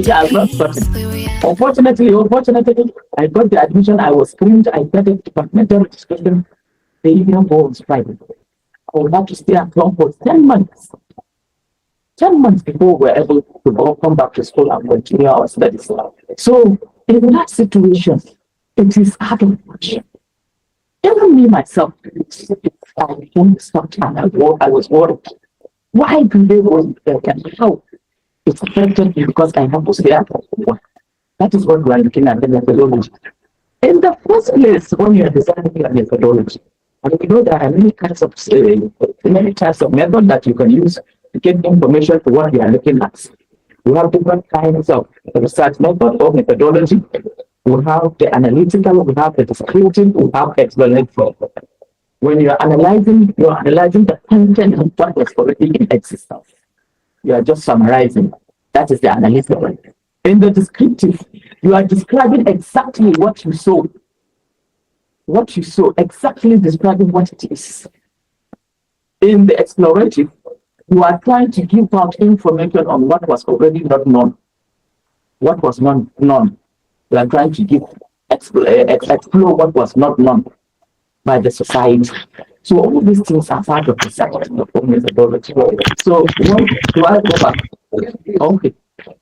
I've not gotten. Unfortunately, I got the admission. I was screened. I got a departmental registration. The evening was private. I would have to stay at home for 10 months. 10 months before we were able to come back to school and continue our studies. So, in that situation, it is hard to function. Even me myself, I became stuck and I was worried. Why do they want to how? It's affected me because I have to stay at home. That is what we are looking at the methodology. In the first place, when you are designing a methodology, and you know there are many types of method that you can use to get information to what you are looking at. We have different kinds of research method or methodology. We have the analytical, we have the descriptive, we have explanatory. When you're analyzing the content of what was already in existence. You are just summarizing. That is the analytical. In the descriptive, you are describing exactly what you saw. What you saw, exactly describing what it is. In the explorative, you are trying to give out information on what was already not known. What was not known. You are trying to explore what was not known by the society. So all these things are part of the psychological methodology. So do I go back? Okay.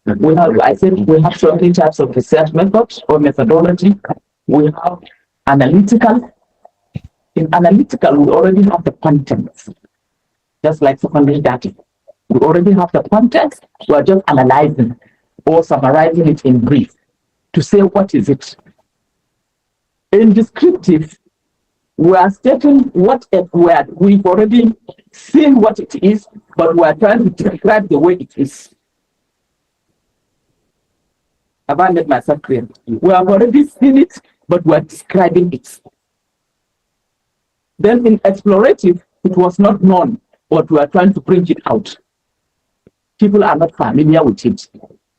I said we have certain types of research methods or methodology. We have analytical. In analytical, we already have the contents, just like secondary data. We already have the context. We are just analyzing or summarizing it in brief to say what is it. In descriptive, we are stating what we've already seen what it is, but we are trying to describe the way it is. Have I made myself clear? We have already seen it, but we are describing it. Then in explorative, it was not known, but we are trying to bring it out. People are not familiar with it.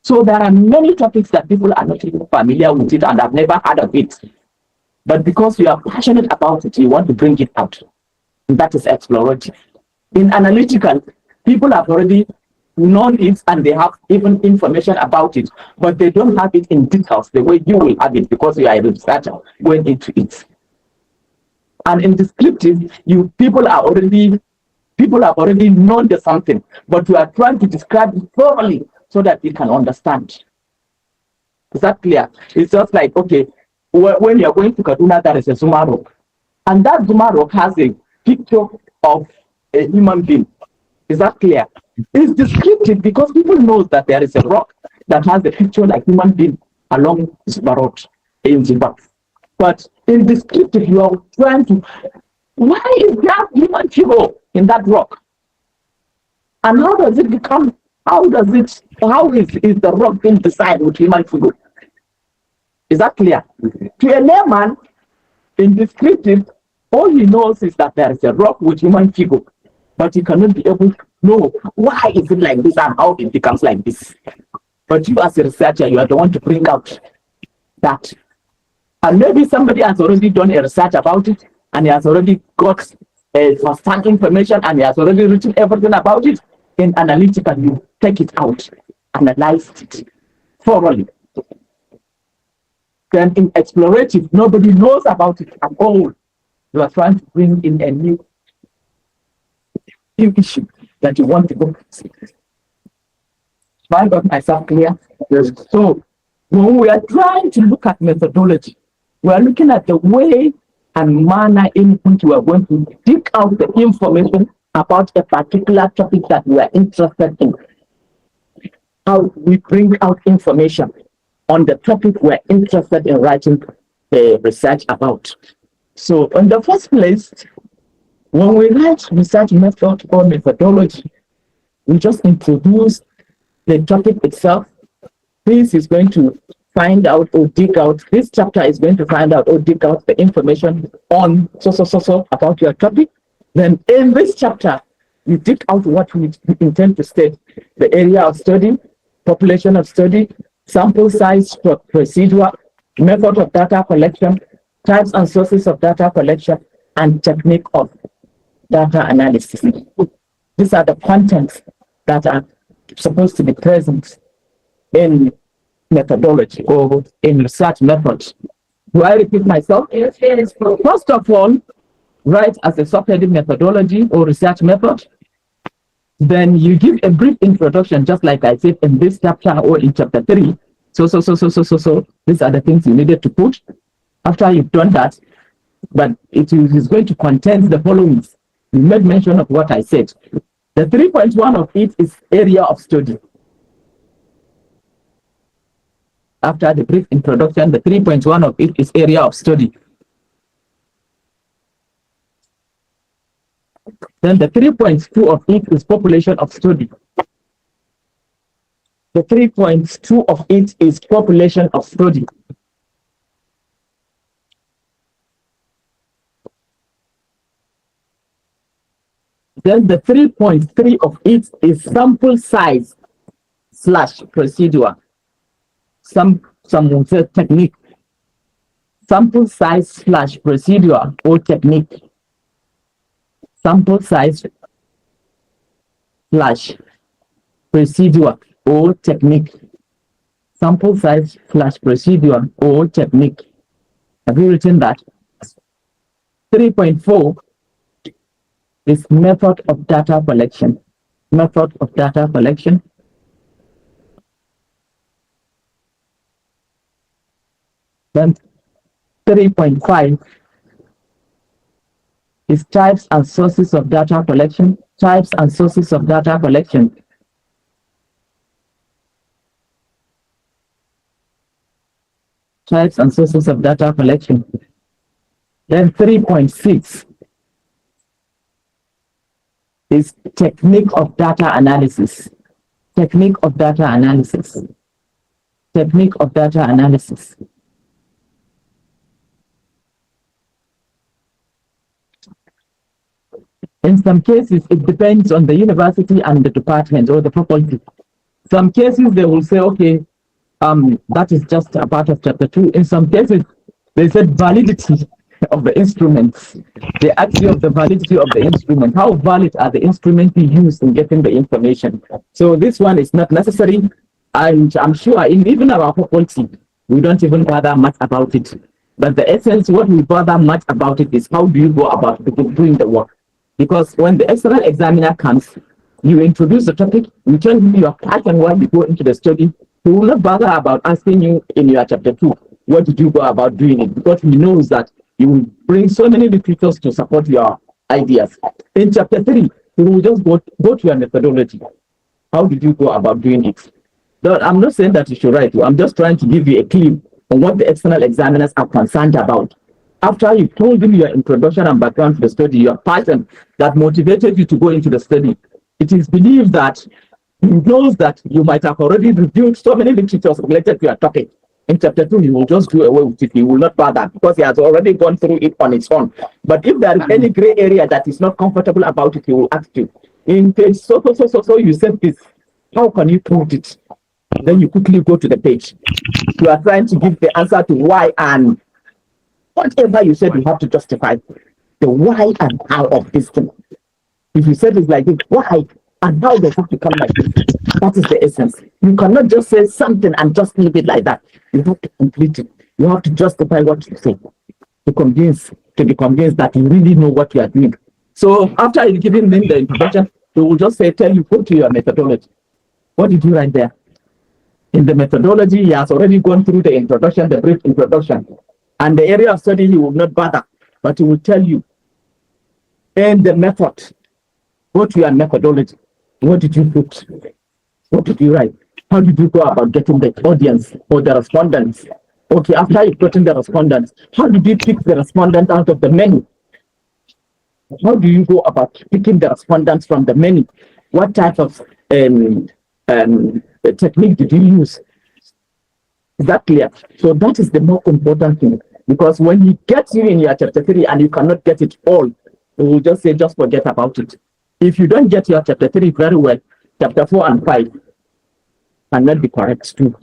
So there are many topics that people are not even familiar with it and have never heard of it. But because you are passionate about it, you want to bring it out. And that is explorative. In analytical, people have already known it and they have even information about it, but they don't have it in details the way you will have it because you are a researcher going into it. And in descriptive, people have already known the something, but you are trying to describe it thoroughly so that they can understand. Is that clear? It's just like, okay, when you're going to Kaduna, there is a Zuma rock. And that Zuma rock has a picture of a human being. Is that clear? It's descriptive because people know that there is a rock that has a picture like human being along Zuma road in Zimbabwe. But in descriptive, you are trying to, why is that human figure in that rock? And how does it become, how is the rock being designed with human figure? Is that clear? To a layman, in descriptive, all he knows is that there is a rock with human figure, but he cannot be able to know why is it like this and how it becomes like this. But you as a researcher, you are the one to bring out that. And maybe somebody has already done a research about it, and he has already got first-hand information, and he has already written everything about it. In analytical, you take it out, analyze it thoroughly. Then in explorative, nobody knows about it at all. You are trying to bring in a new issue that you want to go. Have I got myself clear? Yes. So when we are trying to look at methodology, we are looking at the way and manner in which we are going to dig out the information about a particular topic that we are interested in. How we bring out information on the topic we're interested in writing research about. So in the first place, when we write research method or methodology, we just introduce the topic itself. This is going to find out or dig out, this chapter is going to find out or dig out the information on so about your topic. Then in this chapter, you dig out what we intend to state, the area of study, population of study, sample size, procedure, method of data collection, types and sources of data collection, and technique of data analysis. These are the contents that are supposed to be present in methodology or in research methods. Do I repeat myself? Yes. First of all, write as a subheading methodology or research method. Then you give a brief introduction, just like I said in this chapter or in chapter 3. So, these are the things you needed to put. After you've done that, but it is going to contain the following. You made mention of what I said. The 3.1 of it is area of study. After the brief introduction, the 3.1 of it is area of study. Then the 3.2 of it is population of study. The 3.2 of it is population of study. Then the 3.3 of it is sample size / procedure. Some would say technique. Sample size / procedure or technique. Sample size / procedure or technique. Sample size / procedure or technique. Have you written that? 3.4 is method of data collection. Method of data collection. Then 3.5 is types and sources of data collection. Types and sources of data collection. Types and sources of data collection. Then 3.6 is technique of data analysis. Technique of data analysis. Technique of data analysis. In some cases, it depends on the university and the department or the faculty. Some cases, they will say, okay, that is just a part of chapter 2. In some cases, they said validity of the instruments. They ask you of the validity of the instrument. How valid are the instruments you use in getting the information? So this one is not necessary. And I'm sure in even our faculty, we don't even bother much about it. But the essence, what we bother much about it is how do you go about doing the work? Because when the external examiner comes, you introduce the topic, you tell him your passion while you go into the study. He will not bother about asking you in your chapter 2, what did you go about doing it? Because he knows that you will bring so many literatures to support your ideas. In chapter 3, you will just go to your methodology. How did you go about doing it? But I'm not saying that you should write. I'm just trying to give you a clue on what the external examiners are concerned about. After you told him your introduction and background to the study, your passion that motivated you to go into the study, it is believed that he knows that you might have already reviewed so many literatures related to your topic. In chapter 2, he will just do away with it. He will not bother because he has already gone through it on its own. But if there is any gray area that is not comfortable about it, he will ask you. In page so, you said this. How can you prove it? Then you quickly go to the page. You are trying to give the answer to why and whatever you said, you have to justify the why and how of this thing. If you said it's like this, why and how does it become like this? That is the essence. You cannot just say something and just leave it like that. You have to complete it. You have to justify what you say to be convinced that you really know what you are doing. So after you giving them the introduction, they will just tell you, go to your methodology. What did you write there? In the methodology, he has already gone through the introduction, the brief introduction. And the area of study, he will not bother, but he will tell you. And the method, go to your methodology. What did you put? What did you write? How did you go about getting the audience or the respondents? Okay, after you put in the respondents, how did you pick the respondent out of the menu? How do you go about picking the respondents from the menu? What type of technique did you use? Is that clear? So that is the more important thing, because when he gets you in your chapter 3 and you cannot get it all, he will just say, just forget about it. If you don't get your chapter 3 very well, chapter 4 and 5 cannot be correct too.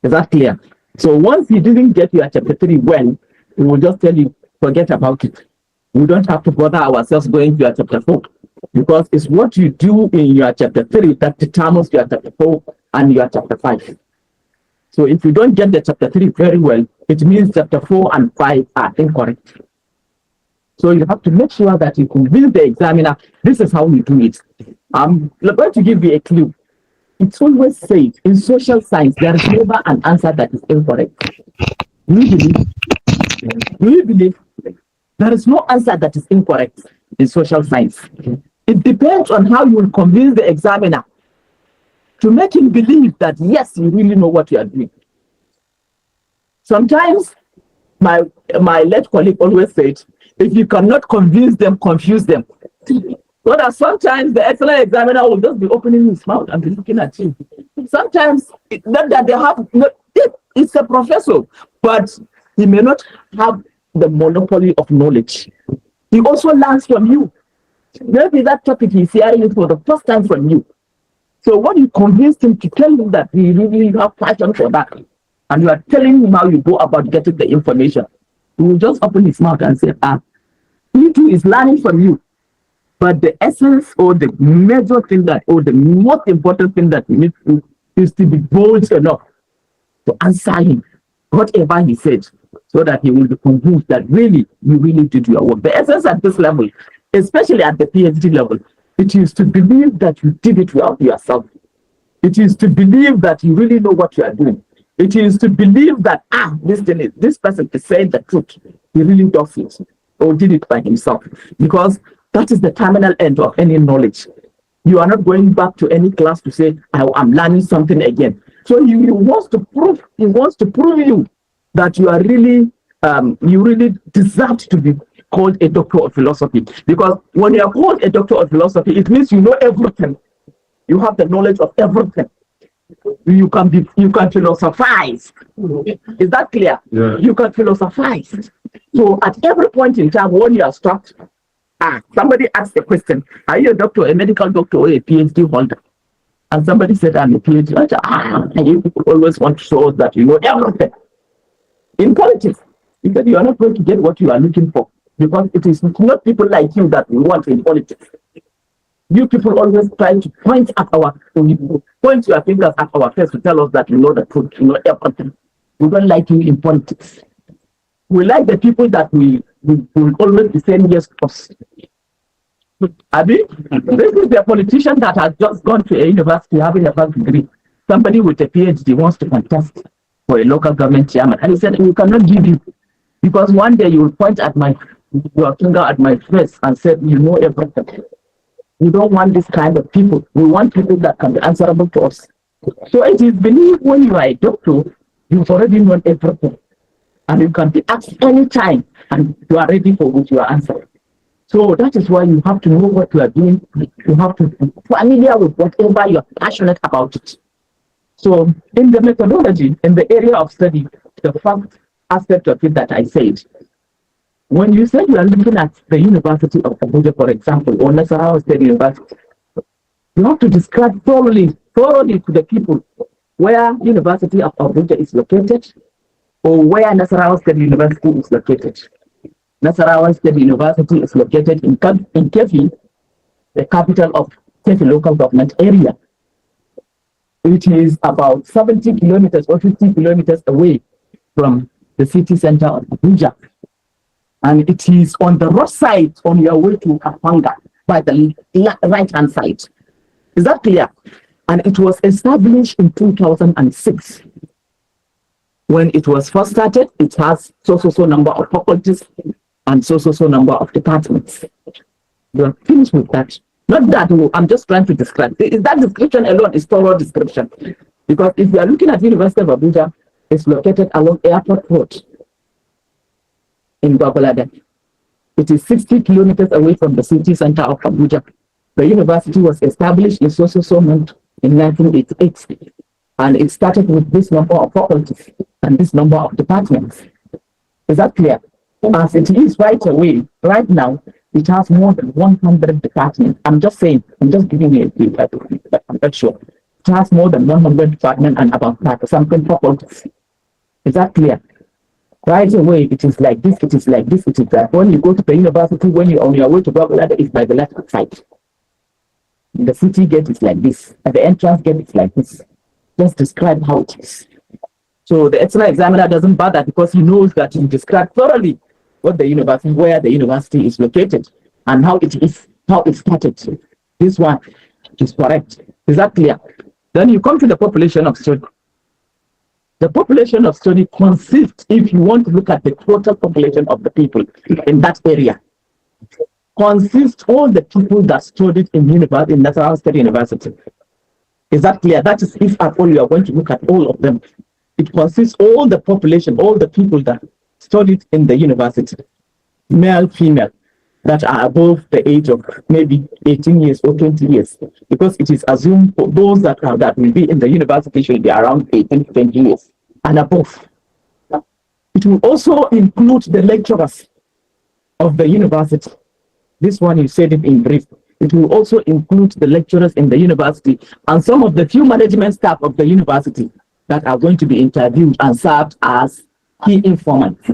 Is that clear? So once he didn't get your chapter 3 well, he will just tell you, forget about it. We don't have to bother ourselves going to your chapter 4, because it's what you do in your chapter 3 that determines your chapter 4 and your chapter 5. So if you don't get the chapter 3 very well, it means chapter 4 and 5 are incorrect. So you have to make sure that you convince the examiner, this is how we do it. I'm going to give you a clue. It's always said in social science, there is never an answer that is incorrect. Do you believe? Do you believe? There is no answer that is incorrect in social science. It depends on how you will convince the examiner to make him believe that, yes, you really know what you are doing. Sometimes, my late colleague always said, if you cannot convince them, confuse them. So that sometimes the excellent examiner will just be opening his mouth and be looking at you. Sometimes, not that they have, it's a professor, but he may not have the monopoly of knowledge. He also learns from you. Maybe that topic he's hearing it for the first time from you. So when you convince him to tell him that you really have passion for that, and you are telling him how you go about getting the information, he will just open his mouth and say, he too is learning from you. But the essence or the major thing that, or the most important thing that you need to do is to be bold enough to answer him, whatever he said, so that he will be convinced that really, you really did your work. The essence at this level, especially at the PhD level, it is to believe that you did it well yourself. It is to believe that you really know what you are doing. It is to believe that, this person is saying the truth. He really does it, or did it by himself. Because that is the terminal end of any knowledge. You are not going back to any class to say, I'm learning something again. So he wants to prove you that you are really, you really deserve to be called a doctor of philosophy. Because when you are called a doctor of philosophy, it means you know everything. You have the knowledge of everything. You can philosophize. Is that clear? Yeah. You can philosophize. So at every point in time, when you are stopped, somebody asks a question, are you a doctor, a medical doctor, or a PhD holder? And somebody said, I'm a PhD. You people always want to show us that you know everything. In politics, because you are not going to get what you are looking for, because it is not people like you that we want in politics. You people always try to point your fingers at our face to tell us that you know the truth, you know everything. We don't like you in politics. We like the people that will always be saying yes to us. Abi, this is the politician that has just gone to a university having a first degree. Somebody with a PhD wants to contest for a local government chairman, and he said, "We cannot give you, because one day you will point at your finger at my face and say, you know everything." We don't want this kind of people. We want people that can be answerable to us. So it is believed when you are a doctor, you've already known everything. And you can be asked any time and you are ready for what you are answering. So that is why you have to know what you are doing. You have to be familiar with whatever you are passionate about it. So in the methodology, in the area of study, the first aspect of it that I said, when you say you are looking at the University of Abuja, for example, or Nasarawa State University, you have to describe thoroughly to the people where University of Abuja is located, or where Nasarawa State University is located. Nasarawa State University is located in Kefi, the capital of Kefi local government area. It is about 70 kilometers or 50 kilometers away from the city center of Abuja. And it is on the road side on your way to Kapanga by the right-hand side. Is that clear? And it was established in 2006. When it was first started, it has so number of faculties and so number of departments. You are finished with that. Not that, I'm just trying to describe. That description alone is thorough description. Because if you are looking at University of Abuja, it's located along Airport Road in Gwagwalada. It is 60 kilometers away from the city center of Abuja. The university was established in so month in 1988. And it started with this number of faculties and this number of departments. Is that clear? As it is right away, right now, it has more than 100 departments. I'm just giving you a but I'm not sure. It has more than 100 departments and about something faculties. Is that clear? Right away, it is like this, it is like this, it is that. When you go to the university, when you're on your way to Babylon, it's by the left side. The city gate is like this, and the entrance gate is like this. Just describe how it is. So the external examiner doesn't bother because he knows that you describe thoroughly what the university, where the university is located, and how it started. This one is correct. Is that clear? Then you come to the population of study. The population of study consists, if you want to look at the total population of the people in that area, consists all the people that studied in National State University. Is that clear? That is, if at all you are going to look at all of them, it consists all the population, all the people that studied in the university, male, female, that are above the age of maybe 18 years or 20 years, because it is assumed for those that will be in the university should be around 18 to 20 years and above. It will also include the lecturers of the university. This one you said it in brief. It will also include the lecturers in the university and some of the few management staff of the university that are going to be interviewed and served as key informants.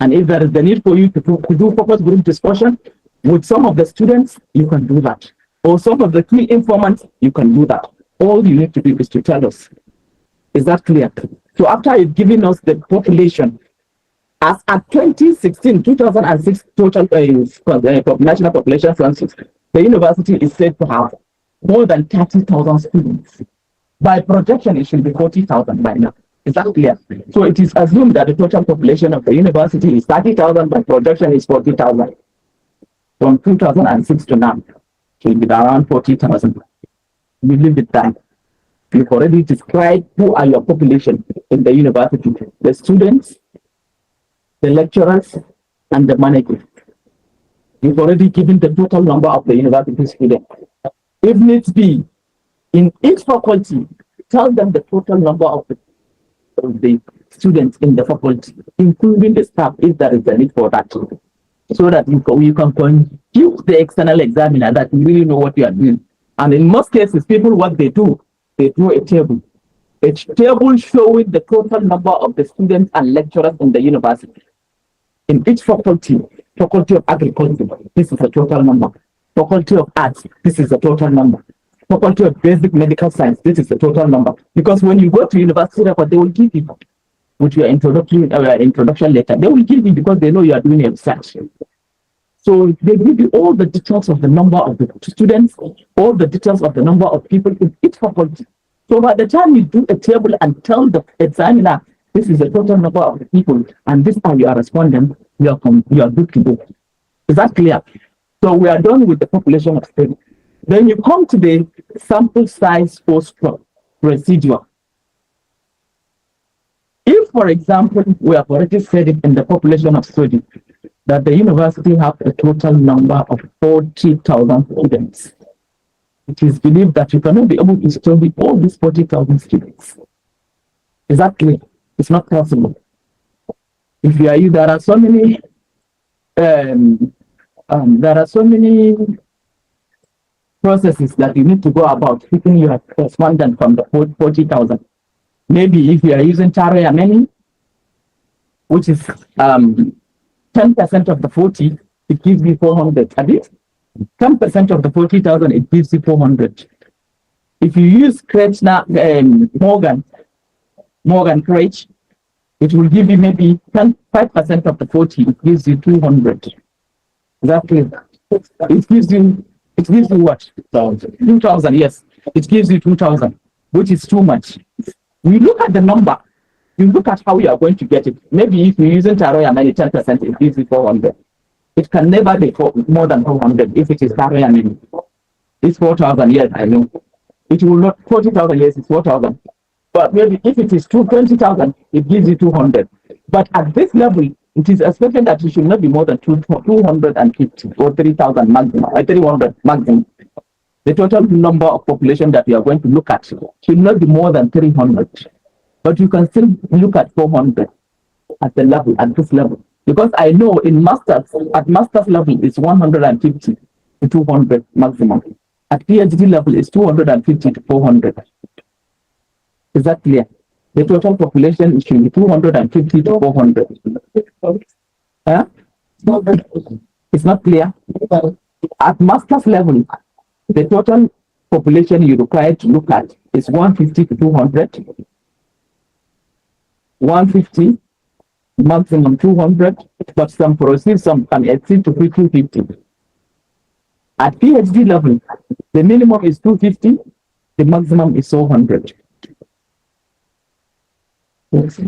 And if there is the need for you to do focus group discussion with some of the students, you can do that. Or some of the key informants, you can do that. All you need to do is to tell us. Is that clear? So after you've given us the population, as at 2006 total national population census, the university is said to have more than 30,000 students. By projection, it should be 40,000 by now. Is that clear? So it is assumed that the total population of the university is 30,000, but projection is 40,000. From 2006 to now, it will be around 40,000. We leave it there. You've already described who are your population in the university: the students, the lecturers, and the managers. You've already given the total number of the university students. If needs be, in each faculty, tell them the total number of the students in the faculty, including the staff, if there is a need for that, so that you can confuse the external examiner that you really know what you are doing. And in most cases, people, what they do a table showing the total number of the students and lecturers in the university. In each faculty of agriculture, this is a total number. Faculty of arts, this is a total number. Faculty of basic medical science, this is the total number. Because when you go to university record, they will give you with your introduction letter. They will give you because they know you are doing a research. So they give you all the details of the number of the students, all the details of the number of people in each faculty. So by the time you do a table and tell the examiner, this is the total number of the people, and this are your respondents, you are good to go. Is that clear? So we are done with the population of study. Then you come to the sample size post procedure. If, for example, we have already said it in the population of study, that the university have a total number of 40,000 students, it is believed that you cannot be able to study all these 40,000 students. Is that clear? It's not possible. If you are, there are so many processes that you need to go about picking your respondent from the 40,000. Maybe if you are using RMS, which is 10% of the 40, it gives you 400. At least 10% of the 40,000, it gives you 400. If you use Morgan Craig, it will give you maybe 5% of the 40, it gives you 200. Exactly. It gives you what? 2,000, yes. It gives you 2,000, which is too much. We look at the number. You look at how you are going to get it. Maybe if you're using Taroya Mani 10%, it gives you 400. It can never be more than 400 if it is Taroya Mani. It's 4,000, yes, I know. It will not, 40,000, yes, it's 4,000. But maybe if it is 20,000, it gives you 200. But at this level, it is expected that it should not be more than 250 or 3,000 maximum, or 300 maximum. The total number of population that you are going to look at should not be more than 300. But you can still look at 400 at this level. Because I know at master's level, it's 150 to 200 maximum. At PhD level, it's 250 to 400. Is that clear? The total population should be 250 to 400. Huh? It's not clear. At master's level, the total population you require to look at is 150 to 200. 150, maximum 200, but some proceed, some can exceed to 250. At PhD level, the minimum is 250, the maximum is 400. Yes.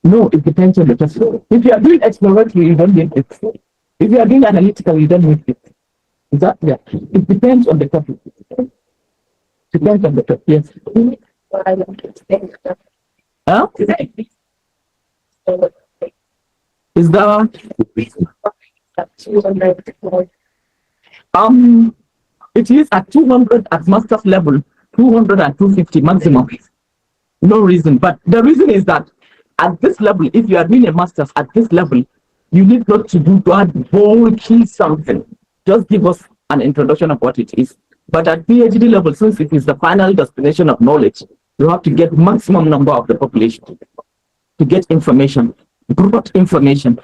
No, it depends on the person. If you are doing exploratory, you don't need it. If you are doing analytical, you don't need it. Exactly. It depends on the topic. Depends on the topic. Yes. Huh? Is that it is at 200 at master's level, 200 and 250 maximum. No reason. But the reason is that at this level, if you are doing a master's at this level, you need not to do that bulky something. Just give us an introduction of what it is. But at PhD level, since it is the final destination of knowledge, you have to get maximum number of the population to get information, broad information.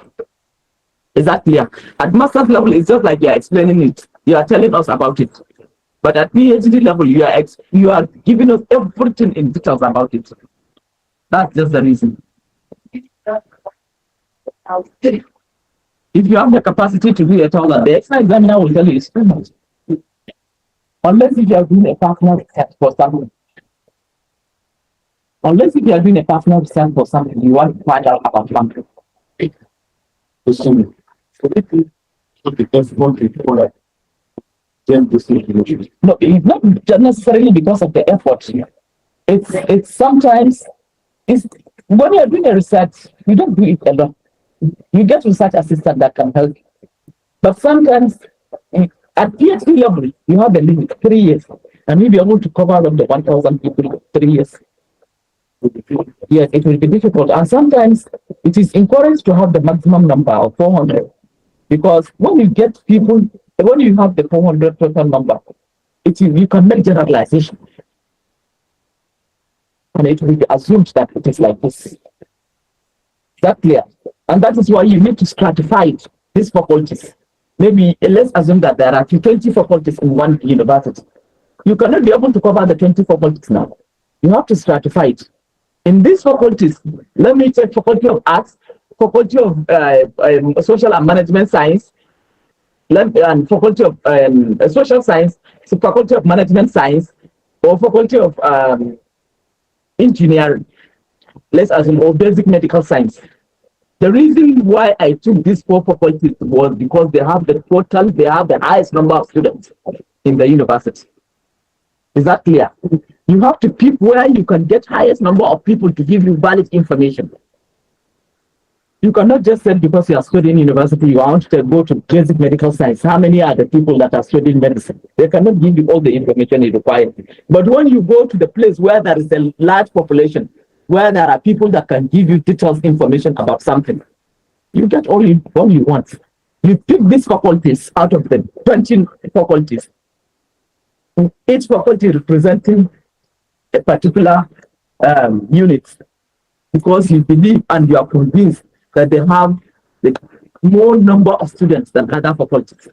Is that clear? At master's level, it's just like you are explaining it. You are telling us about it. But at PhD level, you are giving us everything in details about it. That's just the reason. If you have the capacity to do it all, the extra examiner will tell you it's too much. Unless if you are doing a partner research for something. Unless if you are doing a partner research for something, you want to find out about something. No, it's not necessarily because of the effort. It's sometimes when you're doing a research, you don't do it alone. You get research assistant that can help you. But sometimes at PhD level, you have a limit, 3 years, and you'll be able to cover up the 1,000 people in 3 years. Yes, it will be difficult. And sometimes it is encouraged to have the maximum number of 400. Because when you get people, when you have the 400 total number, you can make generalization. And it will be assumed that it is like this. Is that clear? And that is why you need to stratify these faculties. Maybe let's assume that there are 20 faculties in one university. You cannot be able to cover the 20 faculties now. You have to stratify it. In these faculties, let me take Faculty of Arts, Faculty of Social and Management Science, and Faculty of Social Science, so Faculty of Management Science, or Faculty of Engineering. Let's assume, or Basic Medical Science. The reason why I took these 4 faculties was because they have the highest number of students in the university. Is that clear? You have to pick where you can get highest number of people to give you valid information. You cannot just say because you are studying university, you want to go to basic medical science. How many are the people that are studying medicine? They cannot give you all the information you require. But when you go to the place where there is a large population, where there are people that can give you detailed information about something, you get all you want. You pick these faculties out of the 20 faculties. Each faculty representing a particular unit, because you believe and you are convinced that they have the more number of students than other faculties.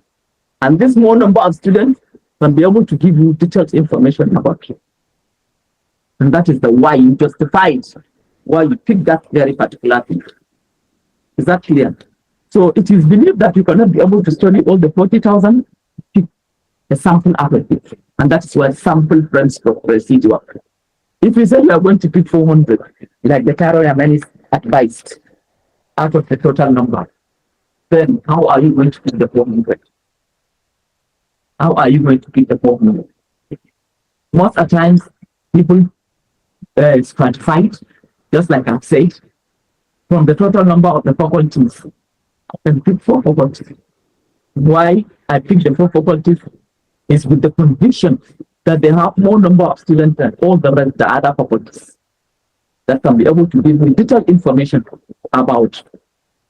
And this more number of students can be able to give you detailed information about you. And that is the why you justified why you pick that very particular thing. Is that clear? So it is believed that you cannot be able to study all the 40,000, pick a sample out of it. And that's why sample procedure. If you say you are going to pick 400, like the RMS advised, out of the total number, then how are you going to pick the 400? How are you going to pick the 400? Most of the times, people stratified, just like I've said, from the total number of the faculties. I can pick 4 faculties. Why I pick the 4 faculties is with the conviction that they have more number of students than all the rest, the other faculties, that can be able to give me detailed information about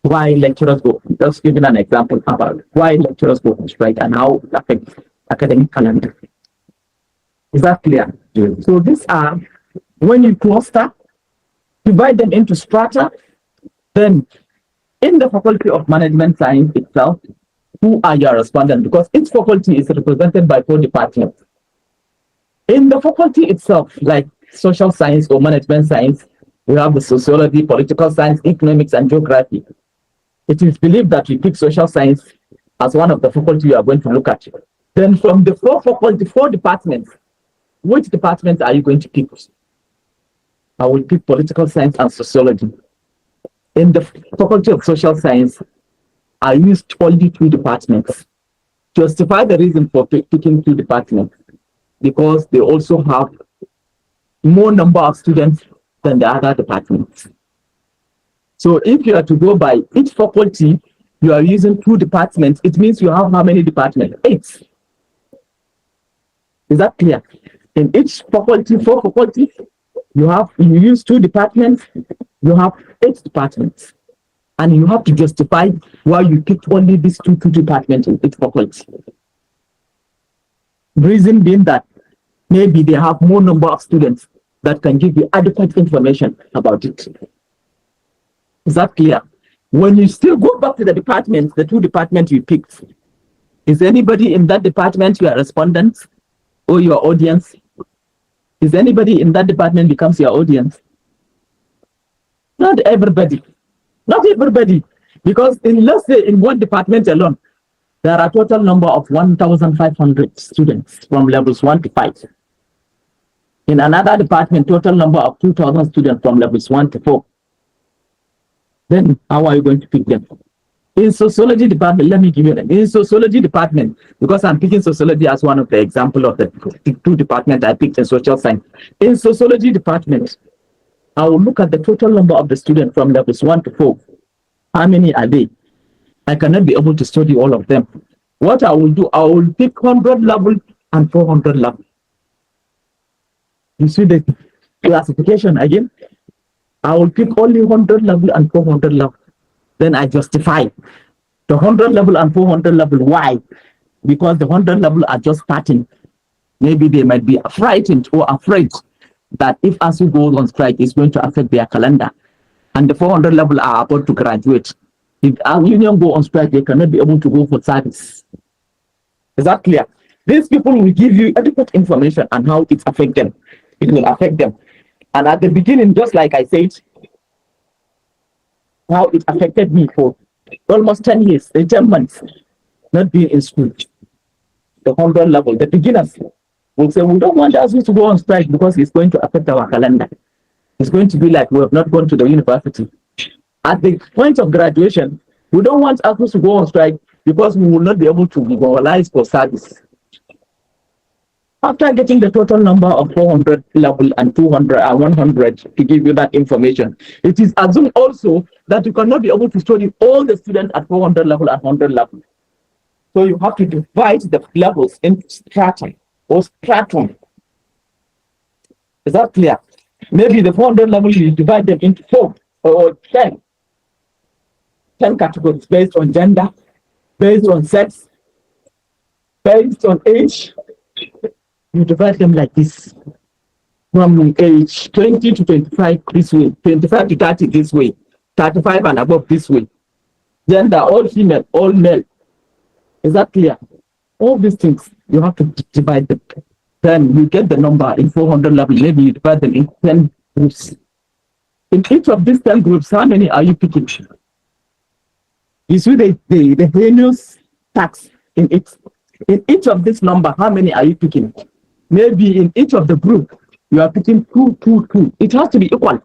why lecturers go. Just giving an example about why lecturers go on strike and how it affects academic calendar. Is that clear? Yes. So these are, when you cluster, divide them into strata, then in the Faculty of Management Science itself, who are your respondents? Because each faculty is represented by 4 departments. In the faculty itself, like social science or management science, we have the sociology, political science, economics, and geography. It is believed that we pick social science as one of the faculty you are going to look at. Then from the four departments, which departments are you going to pick? I will pick political science and sociology. In the faculty of social science, I used only two departments. Justify the reason for picking two departments, because they also have more number of students than the other departments. So if you are to go by each faculty, you are using two departments. It means you have how many departments? 8. Is that clear? In each faculty, 4 faculties, you use 2 departments, you have 8 departments. And you have to justify why you picked only these two departments in each faculty. Reason being that maybe they have more number of students that can give you adequate information about it. Is that clear? When you still go back to the departments, the 2 departments you picked, is anybody in that department your respondent or your audience? Is anybody in that department becomes your audience? Not everybody. Not everybody. Because let's say in one department alone, there are a total number of 1,500 students from levels 1 to 5. In another department, total number of 2,000 students from levels 1 to 4. Then how are you going to pick them? In sociology department, let me give you them. In sociology department, because I'm picking sociology as one of the example of the 2 departments I picked in social science. In sociology department, I will look at the total number of the students from levels 1 to 4. How many are they? I cannot be able to study all of them. What I will do, I will pick 100 level and 400 level. You see the classification again? I will pick only 100 level and 400 level. Then I justify the 100 level and 400 level. Why? Because the 100 level are just starting. Maybe they might be frightened or afraid that if ASU goes on strike, it's going to affect their calendar. And the 400 level are about to graduate. If our union go on strike, they cannot be able to go for service. Is that clear? These people will give you adequate information on how it affects them. It will affect them. And at the beginning, just like I said, how it affected me for almost 10 years, 10 months, not being in school. The 100 level, the beginners will say, we don't want us to go on strike because it's going to affect our calendar. It's going to be like we have not gone to the university. At the point of graduation, we don't want us to go on strike because we will not be able to mobilize for service. After getting the total number of 400 level and 200 and 100 to give you that information, it is assumed also that you cannot be able to study all the students at 400 level and 100 level. So you have to divide the levels into strata or stratum. Is that clear? Maybe the 400 level, you divide them into 4 or 10 categories based on gender, based on sex, based on age. You divide them like this. From age 20 to 25 this way, 25 to 30 this way, 35 and above this way. Gender, all female, all male. Is that clear? All these things, you have to divide them. Then you get the number in 400 level. Maybe you divide them in 10 groups. In each of these 10 groups, how many are you picking? You see the heinous tax in it. In each of this number, how many are you picking? Maybe in each of the group, you are picking 2, 2, 2. It has to be equal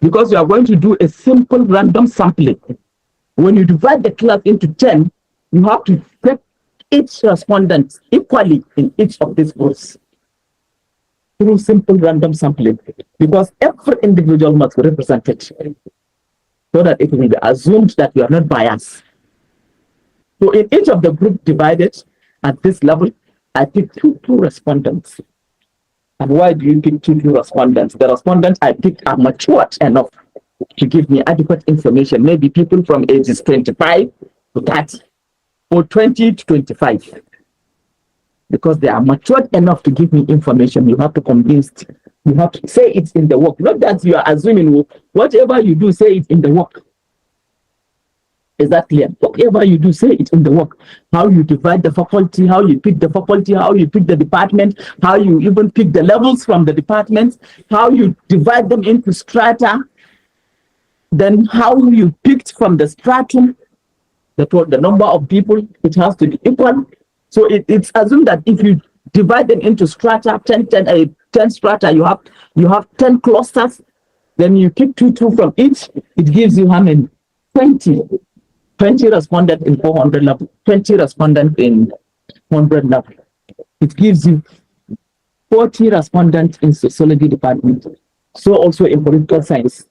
because you are going to do a simple random sampling. When you divide the class into 10, you have to take each respondent equally in each of these groups through simple random sampling, because every individual must be represented so that it will be assumed that you are not biased. So in each of the group divided at this level, I pick two respondents. And why do you pick two respondents? The respondents I picked are matured enough to give me adequate information. Maybe people from ages 25 to 30 or 20 to 25. Because they are matured enough to give me information. You have to convince, you have to say it in the work. Not that you are assuming whatever you do, say it in the work. Is that clear? Whatever you do, say it in the work. How you divide the faculty, how you pick the faculty, how you pick the department, how you even pick the levels from the departments, how you divide them into strata, then how you picked from the stratum, the number of people, it has to be equal. So it's assumed that if you divide them into strata, 10 strata, you have 10 clusters, then you pick two from each, it gives you how many? 20. 20 respondents in 400 level, 20 respondents in 100 level. It gives you 40 respondents in sociology department. So also in political science.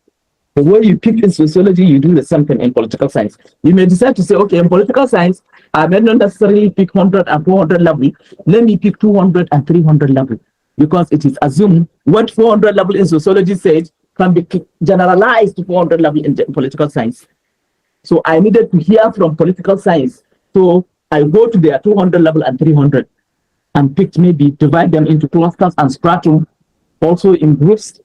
The way you pick in sociology, you do the same thing in political science. You may decide to say, okay, in political science, I may not necessarily pick 100 and 400 level. Let me pick 200 and 300 level. Because it is assumed what 400 level in sociology says can be generalized to 400 level in political science. So I needed to hear from political science. So I go to their 200 level and 300 and picked, maybe divide them into clusters and stratum, also in groups.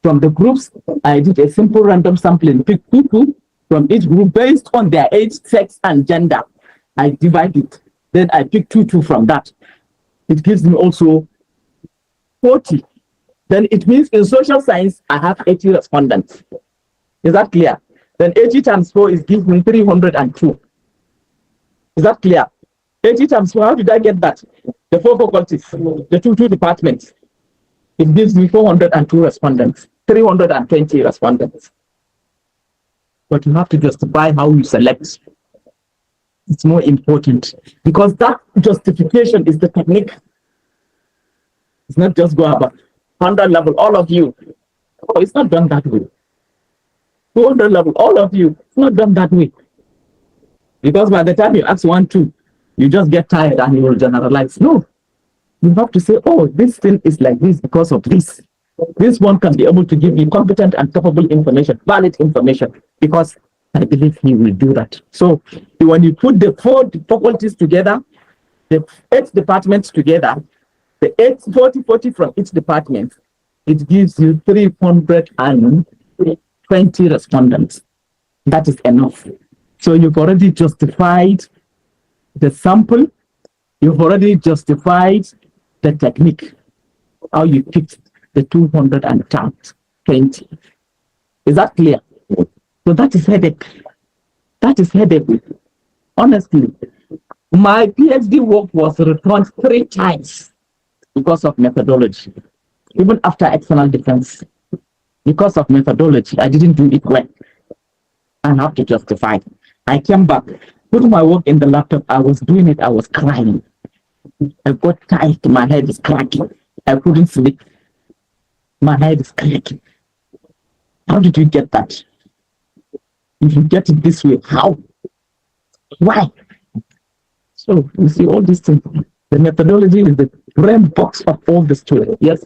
From the groups, I did a simple random sampling, pick people from each group based on their age, sex, and gender. I divide it. Then I pick two from that. It gives me also 40. Then it means in social science, I have 80 respondents. Is that clear? Then 80 times 4 is gives me 302. Is that clear? 80 times 4, how did I get that? The 4 faculties, the two departments. It gives me 402 respondents, 320 respondents. But you have to justify how you select. It's more important because that justification is the technique. It's not just go about 100 level, all of you. Oh, it's not done that way. 200 level, all of you. It's not done that way. Because by the time you ask 1, 2, you just get tired and you will generalize. No. You have to say, oh, this thing is like this because of this. This one can be able to give you competent and capable information, valid information, because I believe he will do that. So when you put the 4 faculties together, the 8 departments together, the 40 from each department, it gives you 320 respondents. That is enough. So you've already justified the sample, you've already justified the technique, how you picked the 220. Is that clear? So that is headache. That is headache. Honestly, my PhD work was returned 3 times because of methodology, even after external defense. Because of methodology, I didn't do it well. I have to justify. I came back, put my work in the laptop. I was doing it. I was crying. I got tired. My head is cracking. I couldn't sleep. My head is cracking. How did you get that? If you get it this way, how? Why? So you see all these things. The methodology is the brain box of all the students. Yes.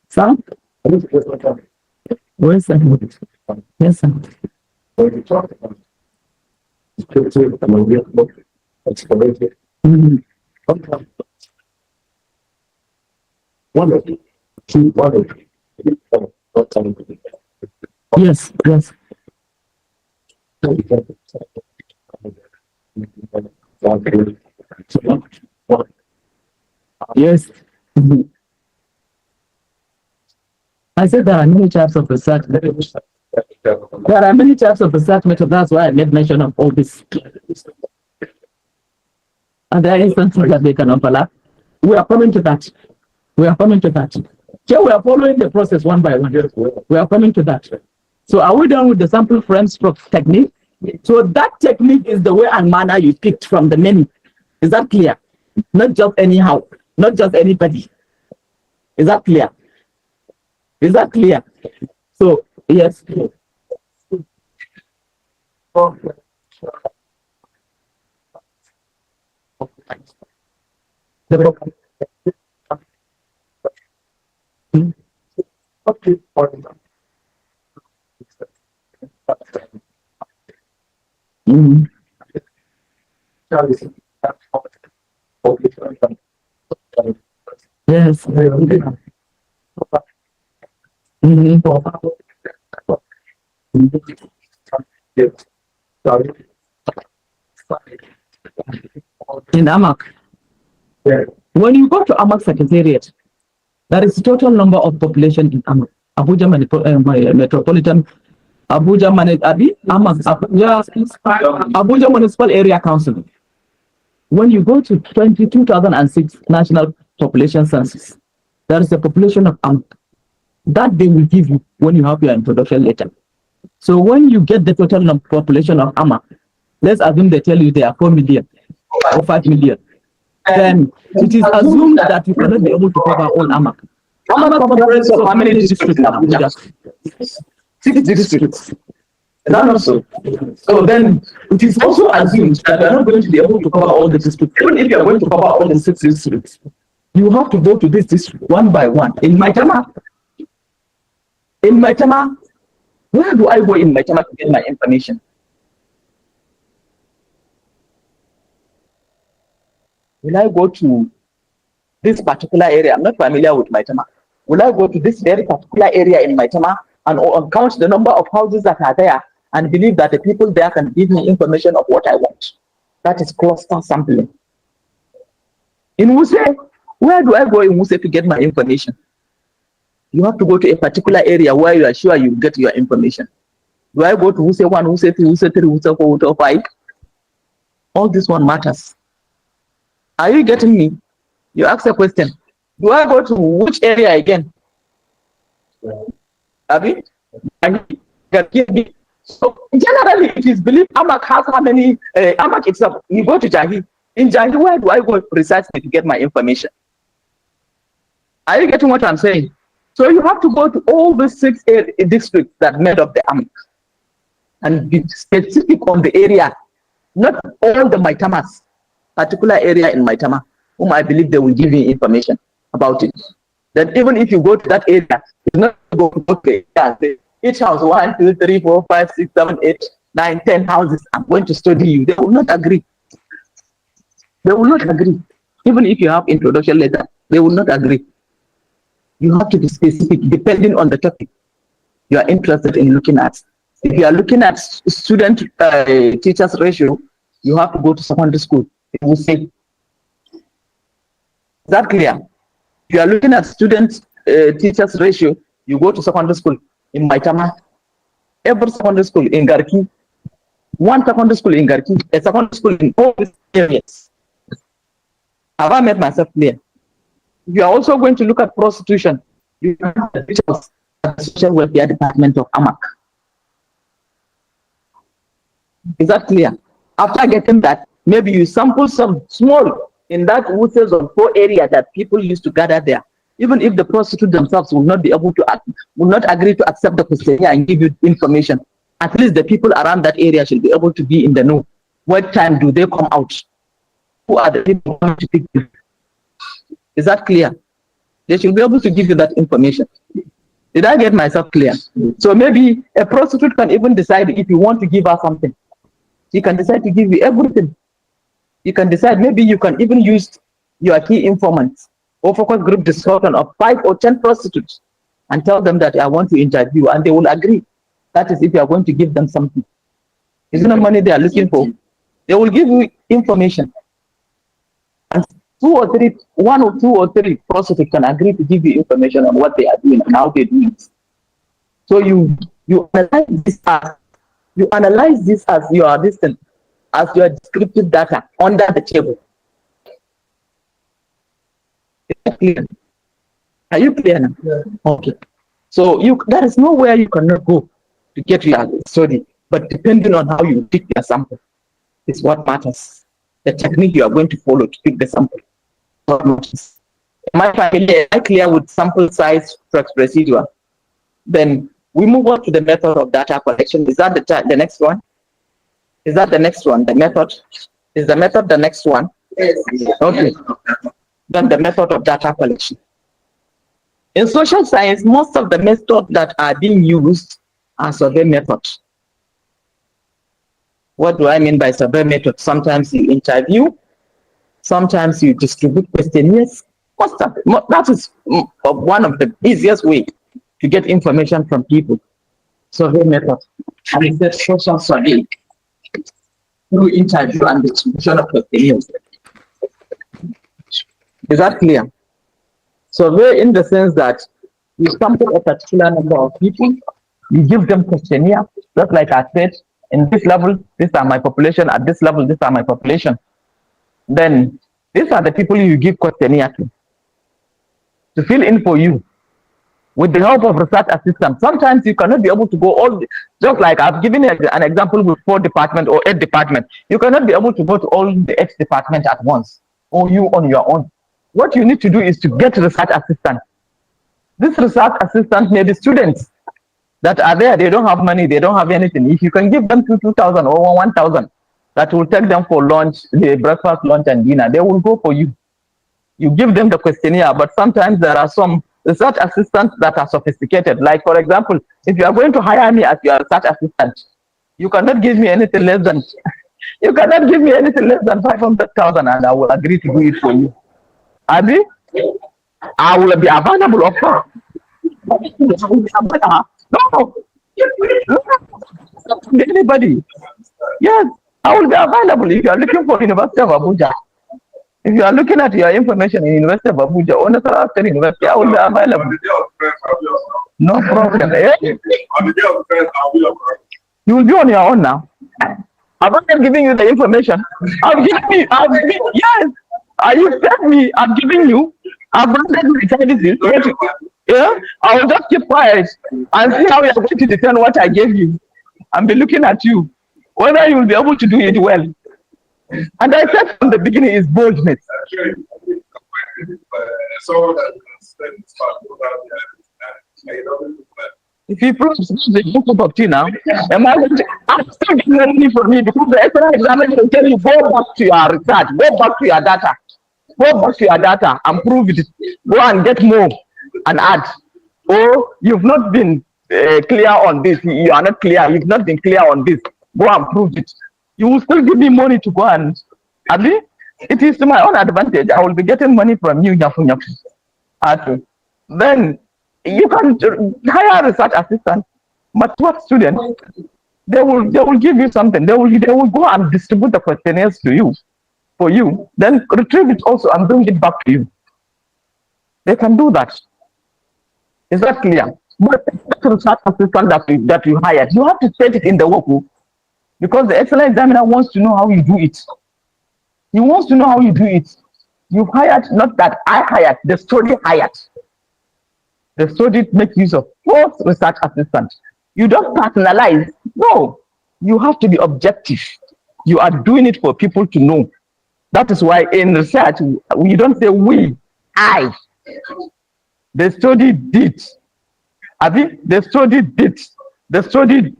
Sir? Where's that? Yes, sir. Mm-hmm. Yes, yes. Yes. Mhm. I said there are many types of research. There are many types of research methods. That's why I made mention of all this. And there are instances that they can overlap. We are coming to that. We are coming to that. So we are following the process one by one. We are coming to that. So are we done with the sample frame stroke technique? So that technique is the way and manner you picked from the menu. Is that clear? Not just anyhow, not just anybody. Is that clear? Is that clear? So yes. Mm. Yes. Mm-hmm. In Amak. When you go to Amak Secretariat, there is total number of population in Amak. Abuja Metropolitan, Abuja Municipal Area Council. When you go to 2006 National Population Census, there is a population of Amak. That they will give you when you have your introduction letter. So when you get the total population of Amak, let's assume they tell you they are 4 million or 5 million. Then it is assumed that you cannot be able to cover all Amak. Amak comprises of how many districts in Abuja? 6 districts. Is that not so? So then it is also assumed that you are not going to be able to cover all the districts. Even if you are going to cover all the 6 districts, you have to go to this district one by one. In Maitama, where do I go in Maitama to get my information? Will I go to this particular area? I'm not familiar with Maitama. Will I go to this very particular area in Maitama and count the number of houses that are there and believe that the people there can give me information of what I want? That is cluster sampling. In Wuse, where do I go in Wuse to get my information? You have to go to a particular area where you are sure you get your information. Do I go to Wuse 1, Wuse 2, Wuse 3, Wuse 4, Wuse 5? All this one matters. Are you getting me? You ask a question. Do I go to which area again? Abi? So generally, it is believed Amak has how many, Amak itself, you go to Jahi. In Jahi, where do I go precisely to get my information? Are you getting what I'm saying? So you have to go to all the 6 districts that made up the Amak and be specific on the area, not all the Maitamas. Particular area in Maitama, whom I believe they will give you information about it. Then even if you go to that area, it's not go okay, each house 1, 2, 3, 4, 5, 6, 7, 8, 9, 10 houses. I'm going to study you. They will not agree. They will not agree. Even if you have introduction letter, they will not agree. You have to be specific depending on the topic you are interested in looking at. If you are looking at student teachers ratio, you have to go to secondary school. It will say, is that clear? If you are looking at student teachers ratio, you go to secondary school in Maitama, every secondary school in Garki, one secondary school in Garki, a secondary school in all these areas. Have I made myself clear? If you are also going to look at prostitution, you have the details of the social welfare department of Amak. Is that clear? After getting that, maybe you sample some small in that Wuses or 4 area that people used to gather there. Even if the prostitute themselves will not be able to will not agree to accept the questionnaire and give you information, at least the people around that area should be able to be in the know. What time do they come out? Who are the people going to pick them? Is that clear? They should be able to give you that information. Did I get myself clear? So maybe a prostitute can even decide if you want to give her something. She can decide to give you everything. You can decide, maybe you can even use your key informants or focus group discussion of 5 or 10 prostitutes and tell them that I want to interview, and they will agree. That is if you are going to give them something. It's not money they are looking for. They will give you information. And 1 or 2 or 3 prostitutes can agree to give you information on what they are doing and how they do it. So you analyze this as your distance, as your descriptive data under the table. Is clear? Are you clear now? Yeah. Okay. So there is nowhere you cannot go to get your study, but depending on how you pick your sample is what matters. The technique you are going to follow to pick the sample. Am I clear with sample size procedure? Then we move on to the method of data collection. Is that the next one? Is that the next one? The method? Is the method the next one? Yes. Okay. Then the method of data collection. In social science, most of the methods that are being used are survey methods. What do I mean by survey method? Sometimes you interview, sometimes you distribute questionnaires. That is one of the easiest ways to get information from people. survey method. And it's the social survey through interview and distribution of opinions. Is that clear? Survey in the sense that you sample a particular number of people, you give them questionnaire, just like I said, in this level, these are my population, at this level, these are my population. Then these are the people you give questionnaire to fill in for you with the help of research assistants. Sometimes you cannot be able to go all, just like I've given an example with 4 departments or 8 departments. You cannot be able to go to all the 8 departments at once, or you on your own. What you need to do is to get research assistants. This research assistant may be students that are there, they don't have money, they don't have anything. If you can give them 2,000 or 1,000, that will take them for lunch, the breakfast, lunch, and dinner, they will go for you. You give them the questionnaire, but sometimes there are some research assistants that are sophisticated. Like, for example, if you are going to hire me as your research assistant, you cannot give me anything less than 500,000, and I will agree to do it for you. Abi, I will be available, of course. No, anybody. Yes, I will be available if you are looking for University of Abuja. If you are looking at your information in University of Abuja or National State University, I will be available. No problem. Eh? You will be on your own now. I'm not giving you the information. Yes. You fed me, I'm giving you. I've branded my services. Yeah, I will just keep quiet and see how you are going to defend what I gave you and be looking at you, whether you will be able to do it well. And I said from the beginning is boldness. If you prove the book of tea now, am I going to, I'm still getting money from me because the external examiner will tell you, go back to your research, go back to your data. Go back to your data and prove it. Go and get more and add. Or you've not been clear on this. You are not clear. You've not been clear on this. Go and prove it. You will still give me money to go and. Abi, it is to my own advantage. I will be getting money from you. Then you can hire a research assistant. But what students? They will give you something. They will go and distribute the questionnaires to you. For you, then retrieve it also and bring it back to you. They can do that. Is that clear? But the research assistant that you hired, you have to state it in the workbook because the excellent examiner wants to know how you do it. He wants to know how you do it. You hired, not that I hired, the study hired. The study makes use of both research assistants. You don't personalize. No, you have to be objective. You are doing it for people to know. That is why in research, we don't say we, I. The study did. The study did. The study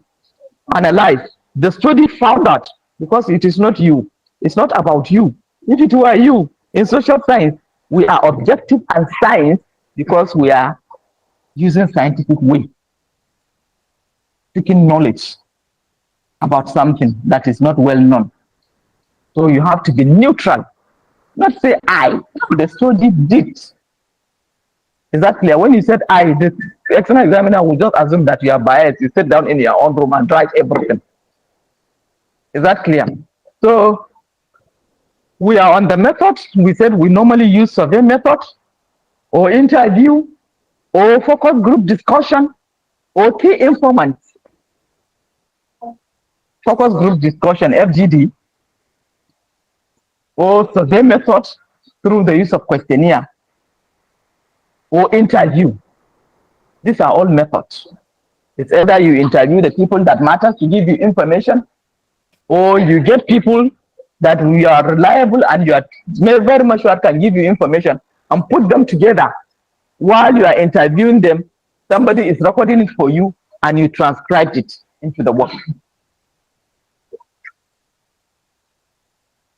analyzed. The study found out because it is not you. It's not about you. If it were you, in social science, we are objective and science because we are using scientific way, seeking knowledge about something that is not well known. So you have to be neutral, not say I. The study did. Is that clear? When you said I, the external examiner will just assume that you are biased. You sit down in your own room and write everything. Is that clear? So we are on the method. We said we normally use survey method or interview or focus group discussion or key informants. Focus group discussion, FGD, or survey method through the use of questionnaire or interview. These are all methods. It's either you interview the people that matter to give you information, or you get people that we are reliable and you are very much sure can give you information and put them together. While you are interviewing them, somebody is recording it for you and you transcribe it into the work.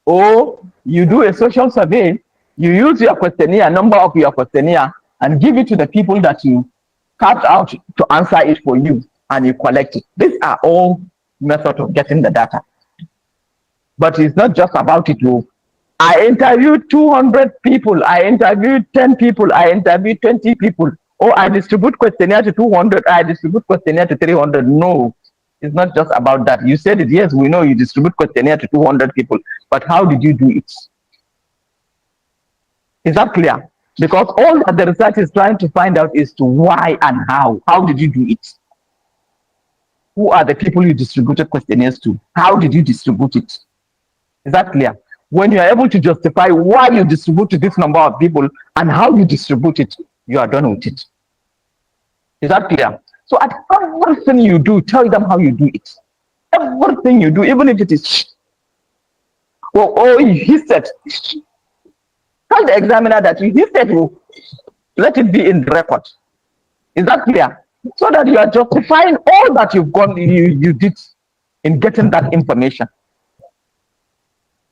Or you do a social survey, you use your questionnaire, number of your questionnaire, and give it to the people that you carved out to answer it for you, and you collect it. These are all methods of getting the data. But it's not just about it. I interviewed 200 people, I interviewed 10 people, I interviewed 20 people, oh, I distribute questionnaire to 200, I distribute questionnaire to 300. No, it's not just about that. You said it, yes, we know you distribute questionnaire to 200 people, but how did you do it? Is that clear? Because all that the research is trying to find out is to why and how. How did you do it? Who are the people you distributed questionnaires to? How did you distribute it? Is that clear? When you are able to justify why you distribute to this number of people and how you distribute it, you are done with it. Is that clear? So at everything you do, tell them how you do it. Everything you do, even if it is he said, tell the examiner that he said, let it be in the record. Is that clear? So that you are justifying all that you did in getting that information.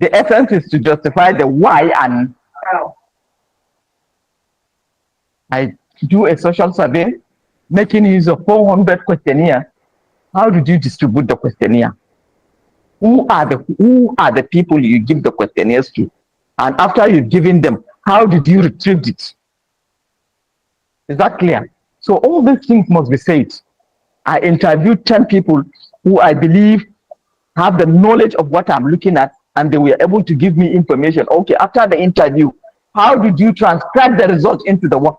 The essence is to justify the why and how. I do a social survey, making use of 400 questionnaires. How did you distribute the questionnaire? Who are the people you give the questionnaires to? And after you've given them, how did you retrieve it? Is that clear? So all these things must be said. I interviewed 10 people who I believe have the knowledge of what I'm looking at, and they were able to give me information. Okay, after the interview, how did you transcribe the result into the work?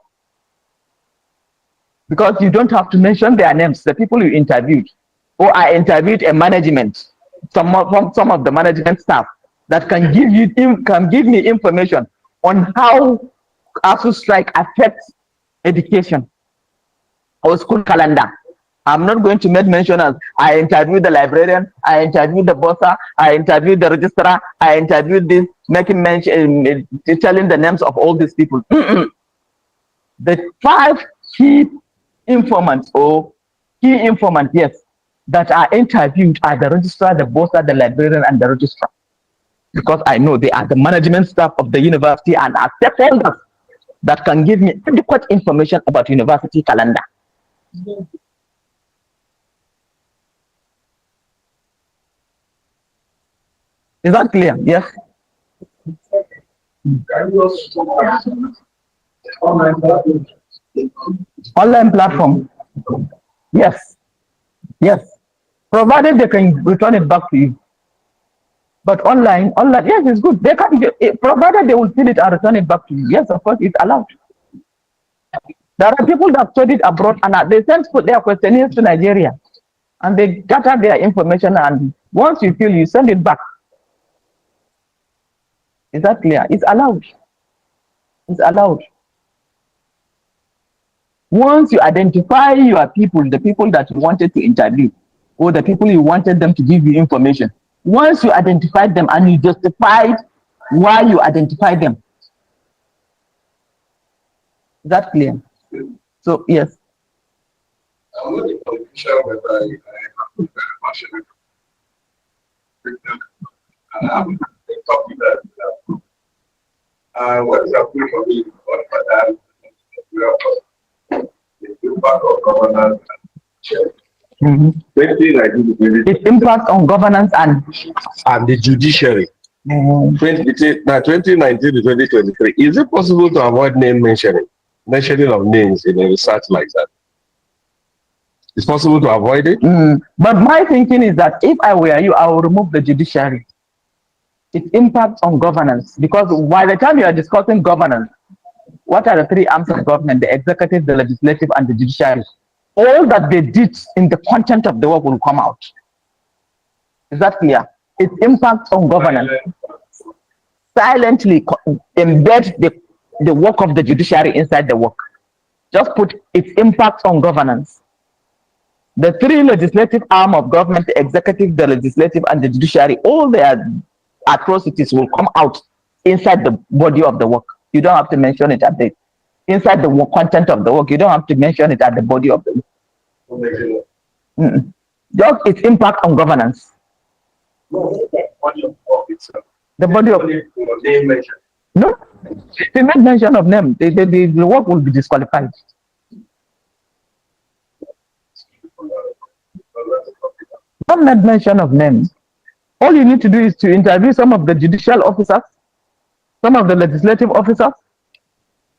Because you don't have to mention their names, the people you interviewed. Or I interviewed a management, some of the management staff that can give me information on how ASU strike affects education or school calendar. I'm not going to make mention as I interviewed the librarian, I interviewed the bossa, I interviewed the registrar, I interviewed this, making mention, telling the names of all these people. The 5 key informants or key informants, yes, that are interviewed are the registrar, the bossa, the librarian, and the registrar. Because I know they are the management staff of the university and are stakeholders that can give me adequate information about university calendar. Is that clear? Yes. Online platform. Yes. Yes. Provided they can return it back to you. But online, yes, it's good. They can, provided they will fill it and return it back to you. Yes, of course, it's allowed. There are people that studied abroad and they sent their questionnaires to Nigeria, and they gather their information, and once you fill, you send it back. Is that clear? It's allowed. It's allowed. Once you identify your people, the people that you wanted to interview, or the people you wanted them to give you information, once you identified them and you justified why you identified them. Is that clear? So, yes. I'm not in confusion whether I have to be very passionate. I'm a topic that what is happening for me on that the impact of governance and change. Its impact on governance and the judiciary. 2019 to 2023. Is it possible to avoid mentioning of names in a research like that? It's possible to avoid it? But my thinking is that if I were you, I will remove the judiciary. Its impact on governance, because by the time you are discussing governance, what are the 3 arms of government? The executive, the legislative, and the judiciary. All that they did in the content of the work will come out. Is that clear? Its impact on governance. Silently embed the work of the judiciary inside the work. Just put its impact on governance. The 3 legislative arm of government, the executive, the legislative, and the judiciary, all their atrocities will come out inside the body of the work. You don't have to mention it at the inside the content of the work. You don't have to mention it at the body of the work. Just its impact on governance. The body of no, if you make mention of name, the work will be disqualified. Don't make mention of names. All you need to do is to interview some of the judicial officers, some of the legislative officers,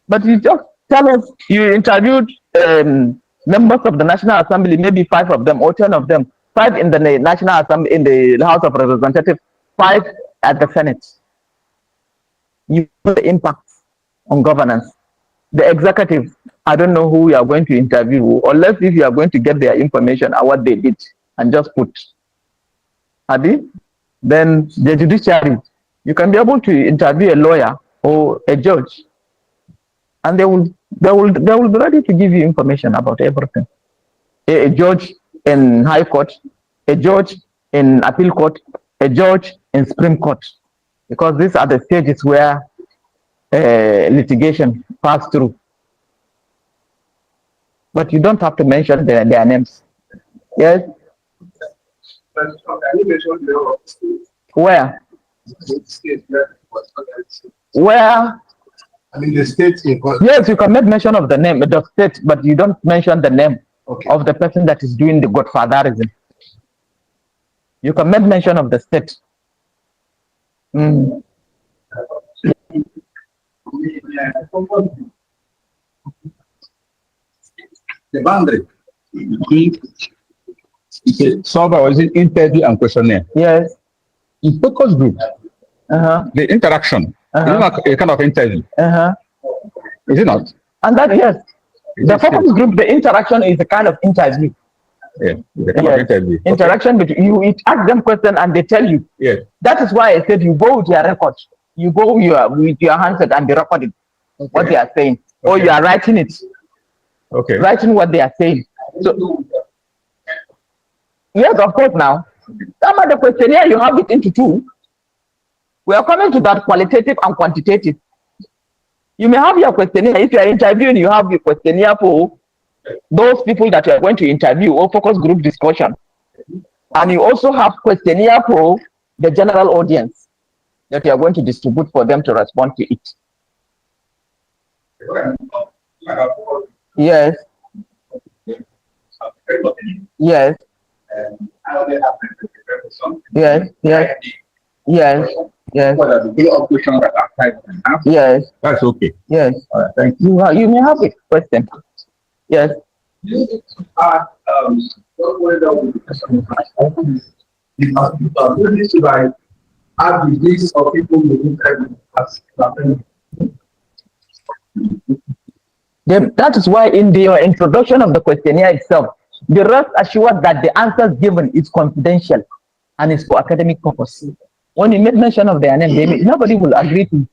but you just tell us you interviewed members of the National Assembly, maybe 5 of them or 10 of them, 5 in the National Assembly, in the House of Representatives, 5 at the Senate. You know the impact on governance. The executive, I don't know who you are going to interview, unless if you are going to get their information and what they did and just put. Abi? Then the judiciary, you can be able to interview a lawyer or a judge, and they will be ready to give you information about everything. A judge in High Court, a judge in Appeal Court, a judge in Supreme Court, because these are the stages where litigation pass through. But you don't have to mention their names. Yes. Where? Where? I mean the state. Yes, you can make mention of the name, the state, but you don't mention the name of the person that is doing the godfatherism. You can make mention of the state. The boundary between solver was it interview and questionnaire. Yes. In focus group, the interaction is not a kind of interview. Is it not? And that, yes, the focus group, the interaction is a kind of interview. Yeah, the kind of interview. Interaction between you, ask them questions and they tell you. Yeah. That is why I said you go with your record. You go with your handset and they record it, what they are saying. Or you are writing it. Okay. Writing what they are saying. So, yes, of course now. Some of the questionnaire, you have it into 2. We are coming to that qualitative and quantitative. You may have your questionnaire. If you are interviewing, you have your questionnaire for those people that you are going to interview or focus group discussion. And you also have questionnaire for the general audience that you are going to distribute for them to respond to it. Yes. Yes. Yes. Yes. Yes. Yes. Yes. That's okay. Yes. Thank you. You may have a question. Yes. Have the list of people who that is why in your introduction of the questionnaire itself, be rest assured that the answers given is confidential and is for academic purpose. When you make mention of their name, nobody will agree to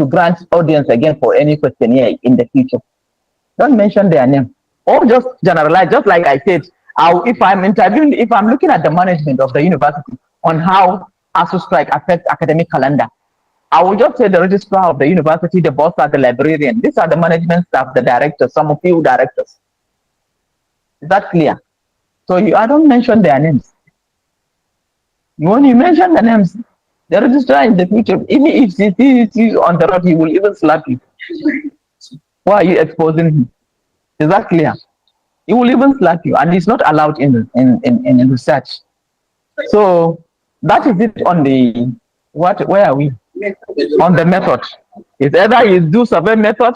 grant audience again for any questionnaire in the future. Don't mention their name. Or just generalize, just like I said, if I'm interviewing, if I'm looking at the management of the university on how ASU strike affects academic calendar, I will just say the registrar of the university, the boss, the librarian. These are the management staff, the directors, some of you directors. Is that clear? So I don't mention their names. When you mention the names, the registrar in the future, even if he is on the road, he will even slap you. Why are you exposing him? Is that clear? He will even slap you, and it's not allowed in research. So that is it on the where are we? On the method. It's either you do survey method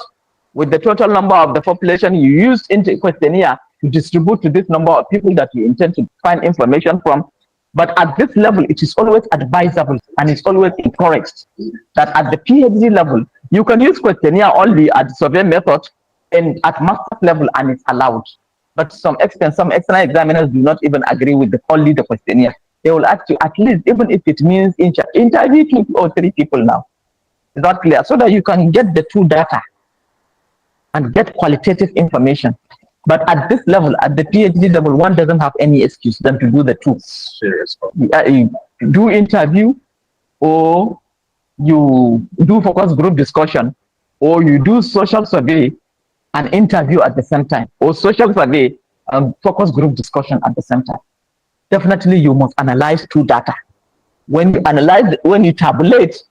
with the total number of the population you use into questionnaire to distribute to this number of people that you intend to find information from. But at this level, it is always advisable and it's always encouraged that at the PhD level, you can use questionnaire only at the survey method and at master's level, and it's allowed. But to some extent, some external examiners do not even agree with only the questionnaire. They will ask you at least, even if it means interview 2 or 3 people now. Is that clear? So that you can get the true data and get qualitative information. But at this level, at the PhD level, one doesn't have any excuse than to do the 2. Serious. You do interview, or you do focus group discussion, or you do social survey and interview at the same time, or social survey and focus group discussion at the same time. Definitely, you must analyze 2 data. When you tabulate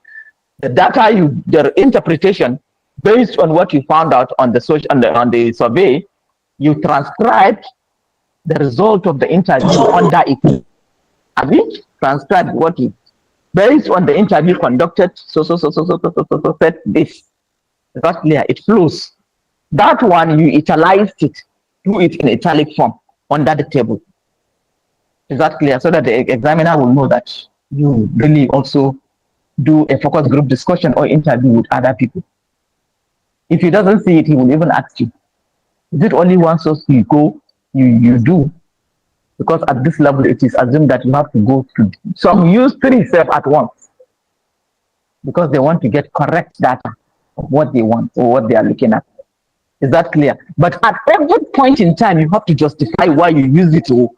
the data, their interpretation based on what you found out on the survey, you transcribe the result of the interview under it. Have you transcribed what you based on the interview conducted? So said this. Is that clear? It flows. That one, you italiced it, do it in italic form under the table. Is that clear? So that the examiner will know that you really also do a focus group discussion or interview with other people. If he doesn't see it, he will even ask you, is it only one source you go, you do? Because at this level, it is assumed that you have to go to some use 3 self at once because they want to get correct data of what they want or what they are looking at. Is that clear? But at every point in time, you have to justify why you use it or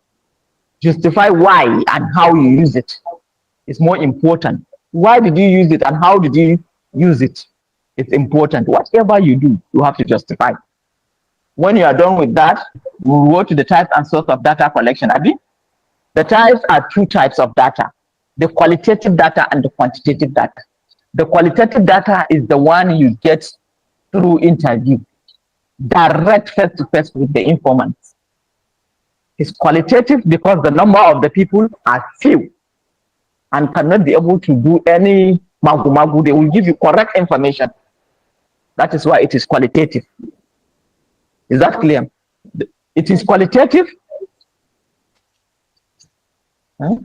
justify why and how you use it. It's more important. Why did you use it and how did you use it? It's important. Whatever you do, you have to justify. When you are done with that, we'll go to the types and source of data collection. Abi? The types are 2 types of data, the qualitative data and the quantitative data. The qualitative data is the one you get through interview, direct face-to-face with the informants. It's qualitative because the number of the people are few and cannot be able to do any magu-magu. They will give you correct information. That is why it is qualitative. Is that clear? It is qualitative. Huh?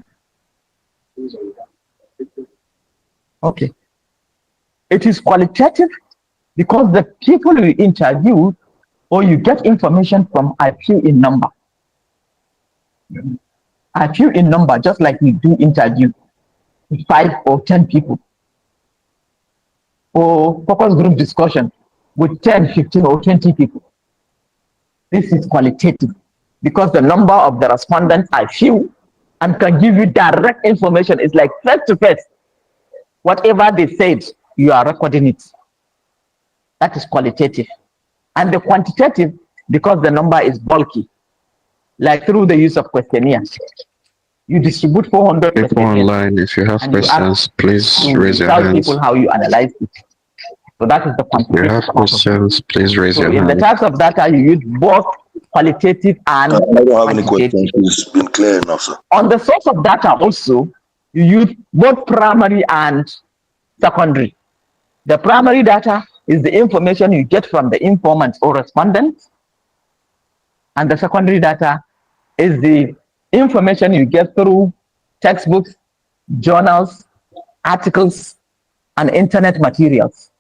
Okay. It is qualitative because the people you interview or you get information from are few in number. Are few in number, just like we do interview with 5 or 10 people. Or focus group discussion with 10, 15, or 20 people. This is qualitative because the number of the respondents are few and can give you direct information. It's like face to face. Whatever they said, you are recording it. That is qualitative. And the quantitative, because the number is bulky, like through the use of questionnaires. You distribute 400 People questionnaires. online, if you have And you questions, please to raise your tell hands. people how you analyze it. So that is the If you quantitative have part of it. questions, please raise So your in the hand. types of data, you use both qualitative and I don't have any quantitative. questions. It's been clear enough, sir. On the source of data also, you use both primary and secondary. The primary data is the information you get from the informants or respondents, and the secondary data is the information you get through textbooks, journals, articles, and internet materials.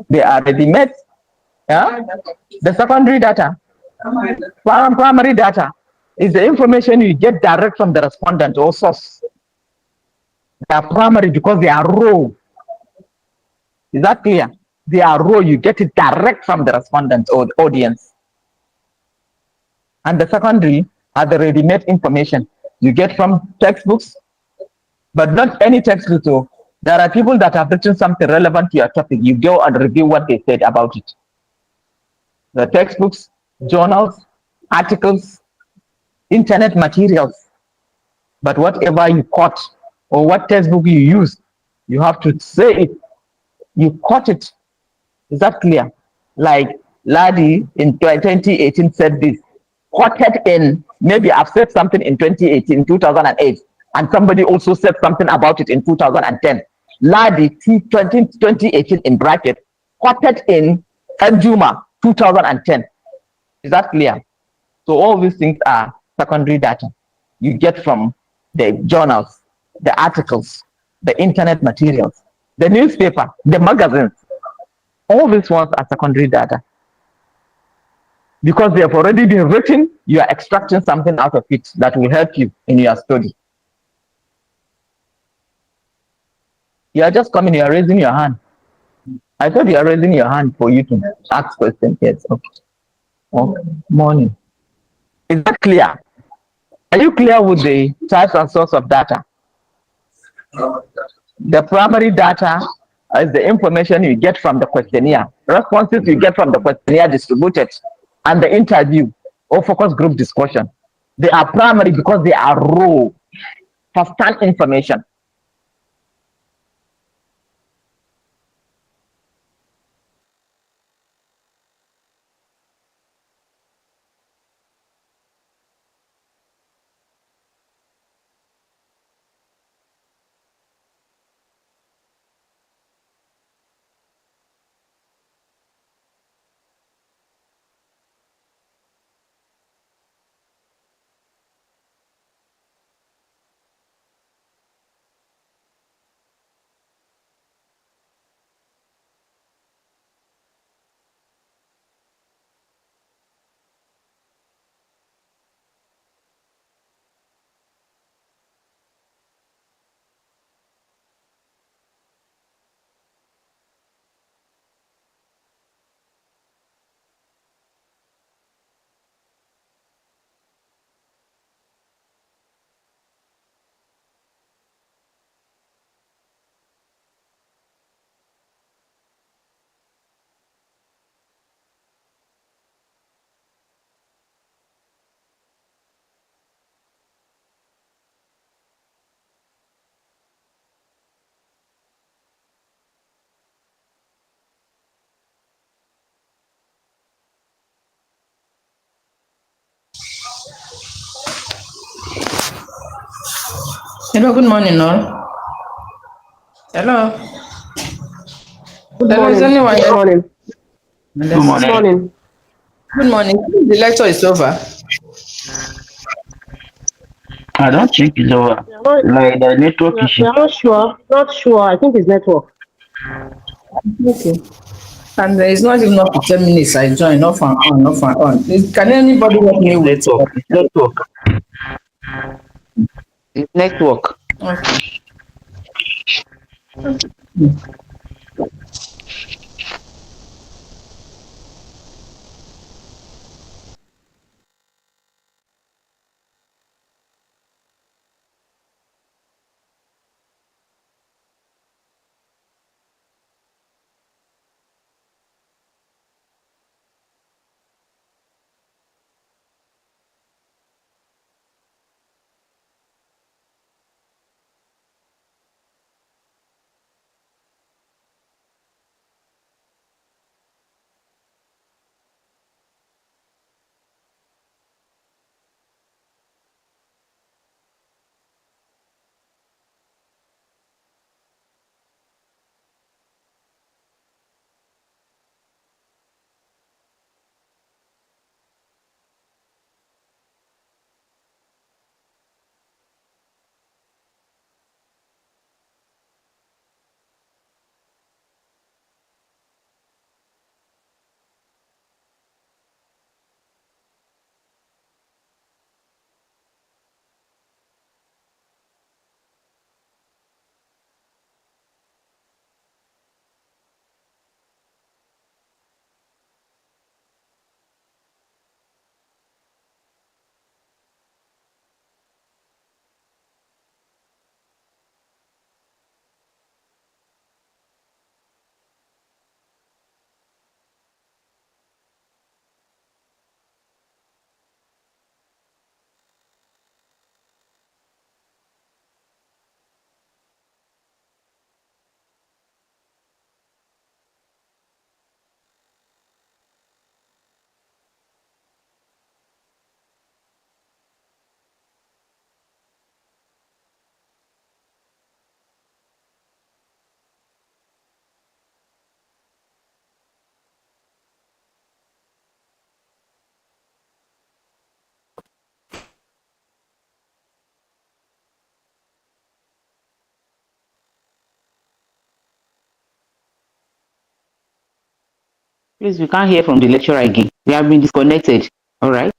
They are ready-made. Yeah? The secondary data, primary data, is the information you get direct from the respondent or source. They are primary because they are raw. Is that clear? They are raw. You get it direct from the respondent or the audience. And the secondary are the ready-made information you get from textbooks, but not any textbook. So there are people that have written something relevant to your topic. You go and review what they said about it. The textbooks, journals, articles, internet materials. But whatever you caught or what textbook you use, you have to say it. You caught it. Is that clear? Like Ladi in 2018 said this. Quoted in, maybe I've said something in 2018, 2008, and somebody also said something about it in 2010. Ladi 2018 in bracket, quoted in Juma 2010. Is that clear? So all these things are secondary data you get from the journals, the articles, the internet materials, the newspaper, the magazines. All these ones are secondary data. Because they have already been written, you are extracting something out of it that will help you in your study. You are just coming, you are raising your hand. I thought you are raising your hand for you to ask questions. Yes, okay. Okay. Morning. Is that clear? Are you clear with the types and source of data? The primary data is the information you get from the questionnaire, responses you get from the questionnaire distributed, and the interview or focus group discussion. They are primary because they are raw, first-hand information. Hello, good morning, all. Hello. Good Hello, is morning. anyone Good there? morning. Good Good morning. morning. Good morning. The lecture is over. I don't think it's over. Like the network issue. We are not sure. Not sure. I think it's network. Okay. And it's not even up to 10 minutes. I join off and on, off and on. Can anybody help me It's with? network. It's network. It's network. Okay. Please, we can't hear from the lecturer again. We have been disconnected. All right.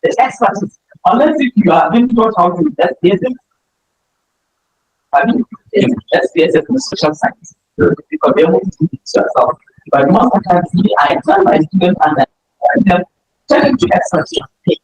the expertise. Unless if you are being taught how to do that, I mean, SPSS in social science. Because they want to do it yourself. But most of the time, I tell my students and I tell them, tell them to expertise.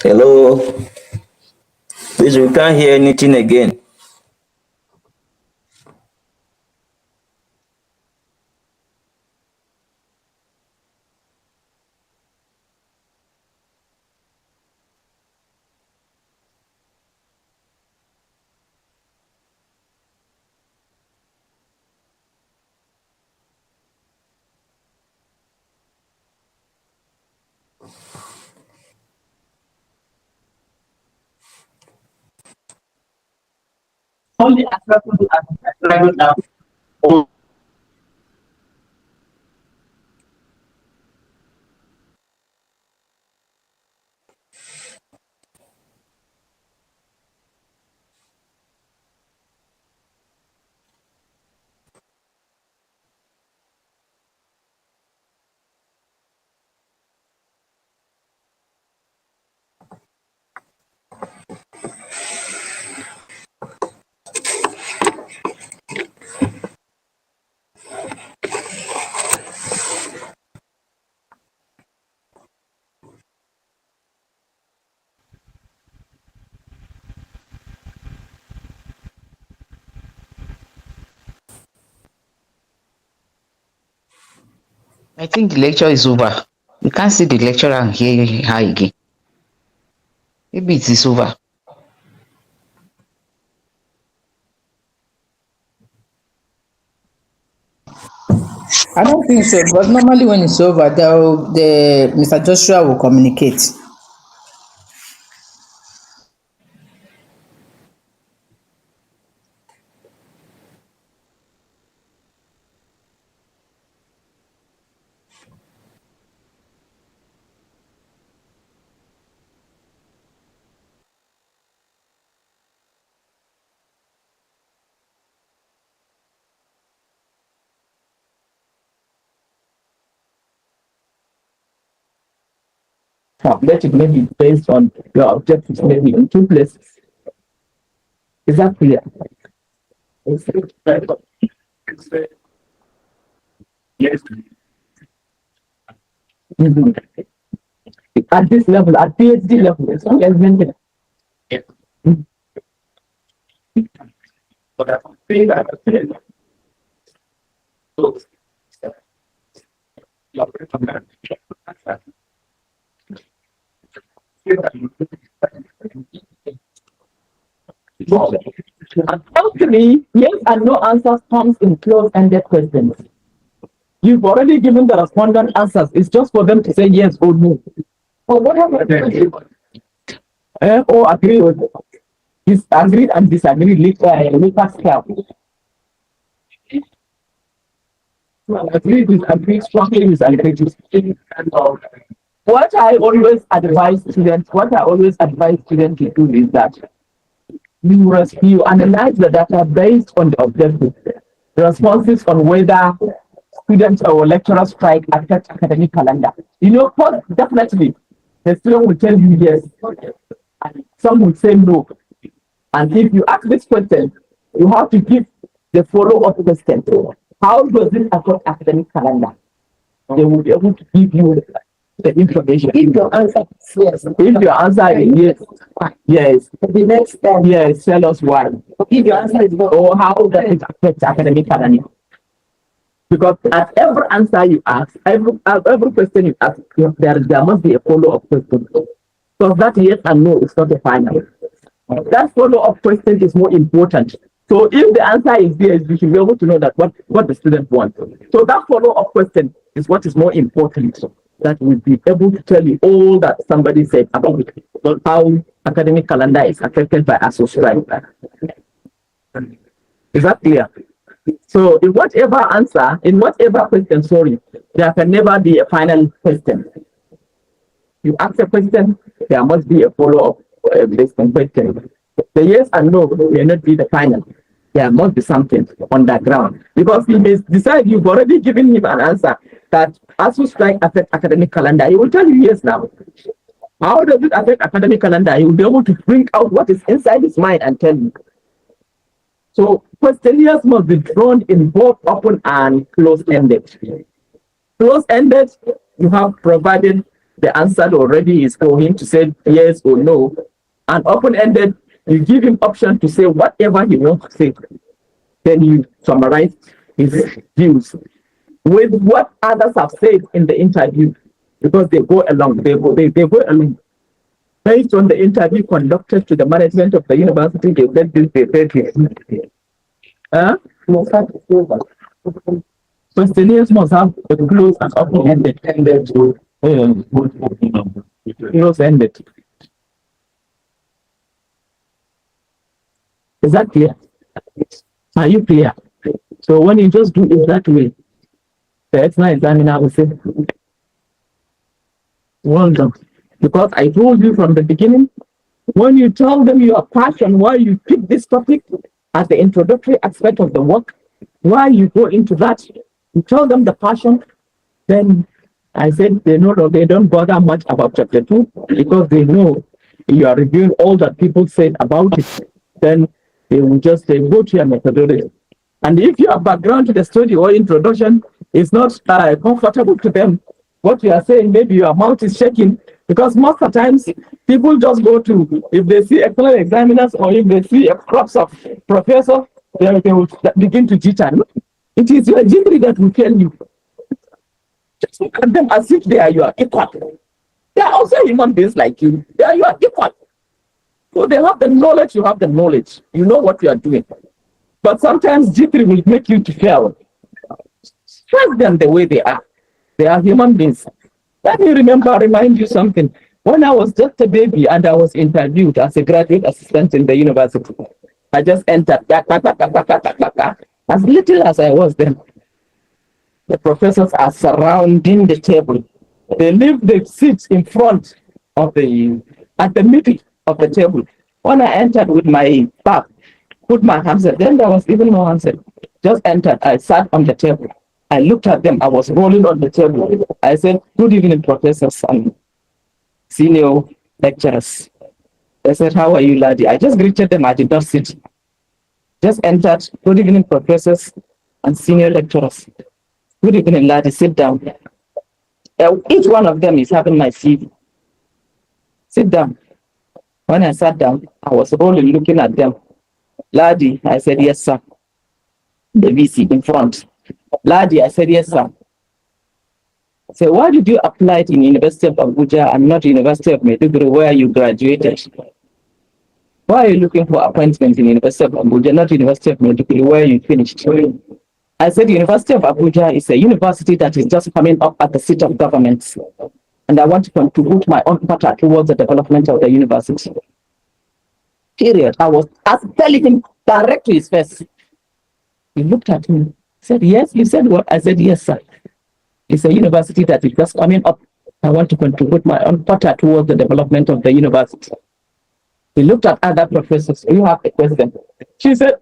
Hello. Please, we can't hear anything again. Only accessible at private level. I think the lecture is over. We can't see the lecturer and hear her again. Maybe it is over. I don't think so, but normally when it's over, the Mr. Joshua will communicate. Let it maybe based on your objectives, maybe in two places. Is that clear? Yes. Mhm. At this level, at PhD level, it's not as mentioned. Yeah. But I think that Actually, yes and no answers comes in close-ended questions. You've already given the respondent answers. It's just for them to say yes or no. Or whatever. Or agree or disagree and disagree later step. Agree, disagree, strongly disagree. What I always advise students, to do is that you analyze the data based on the objective. The responses on whether students or lecturers strike affect academic calendar. Definitely the student will tell you yes. And some will say no. And if you ask this question, you have to give the follow-up question. How does it affect academic calendar? They will be able to give you the information. If your answer is yes, if your answer is yes, the next step, yes, tell us why. If your answer is no, or how does it affect academic calendar? Because at every answer you ask, every question you ask, there must be a follow-up question. So that yes and no is not the final. That follow-up question is more important. So if the answer is yes, you should be able to know that what the student wants. So that follow-up question is what is more important. That will be able to tell you all that somebody said about how academic calendar is affected by ASU strike. Is that clear? So in whatever question, there can never be a final question. You ask a question, there must be a follow-up question. The yes and no may not be the final. There must be something on that ground. Because he may decide you've already given him an answer that ASU strike affect academic calendar. He will tell you yes now. How does it affect academic calendar? He will be able to bring out what is inside his mind and tell you. So questionnaires must be drawn in both open and closed-ended. Closed-ended, you have provided the answer already is for him to say yes or no. And open-ended, you give him option to say whatever he wants to say. Then you summarize his views with what others have said in the interview, because they go along. They go along. Based on the interview conducted to the management of the university, they said this, they said this. Questionnaires must have a close and open-ended. Close-ended. Is that clear? Are you clear? So when you just do it that way, the external examiner will say, well done. Because I told you from the beginning, when you tell them your passion, why you pick this topic as the introductory aspect of the work, why you go into that, you tell them the passion, then I said they know they don't bother much about chapter 2 because they know you are reviewing all that people said about it. Then they will just say, go to your methodology. And if your background to the study or introduction is not comfortable to them, what you are saying, maybe your mouth is shaking, because most of the times people just go to, if they see excellent examiners or if they see a crops of professor, they will begin to jitter. It is your degree that will tell you. Just look at them as if they are your equal. They are also human beings like you. They are your equal. So they have the knowledge, you have the knowledge. You know what you are doing. But sometimes G3 will make you to fail. Trust them the way they are. They are human beings. Let me remind you something. When I was just a baby and I was interviewed as a graduate assistant in the university, I just entered. As little as I was then, the professors are surrounding the table. They leave the seats in front of at the middle of the table. When I entered with my bag, put my hands up, then there was even more hands up. Just entered, I sat on the table. I looked at them, I was rolling on the table. I said, good evening, professors and senior lecturers. They said, how are you, laddie? I just greeted them, I did not sit. Just entered, good evening, professors and senior lecturers. Good evening, laddie, sit down. Each one of them is having my CV. Sit down. When I sat down, I was rolling, looking at them. Laddie, I said, yes, sir. The VC in front. Laddie, I said, yes, sir. I said, why did you apply to University of Abuja and not University of Maiduguri where you graduated? Why are you looking for appointment in University of Abuja, not University of Maiduguri where you finished? I said, University of Abuja is a university that is just coming up at the seat of government. And I want to contribute my own part towards the development of the university. Period. I was telling him direct to his face. He looked at me, said, yes. He said, what? I said, yes, sir. It's a university that is just coming up. I want to contribute my own part towards the development of the university. He looked at other professors. You have a question. She said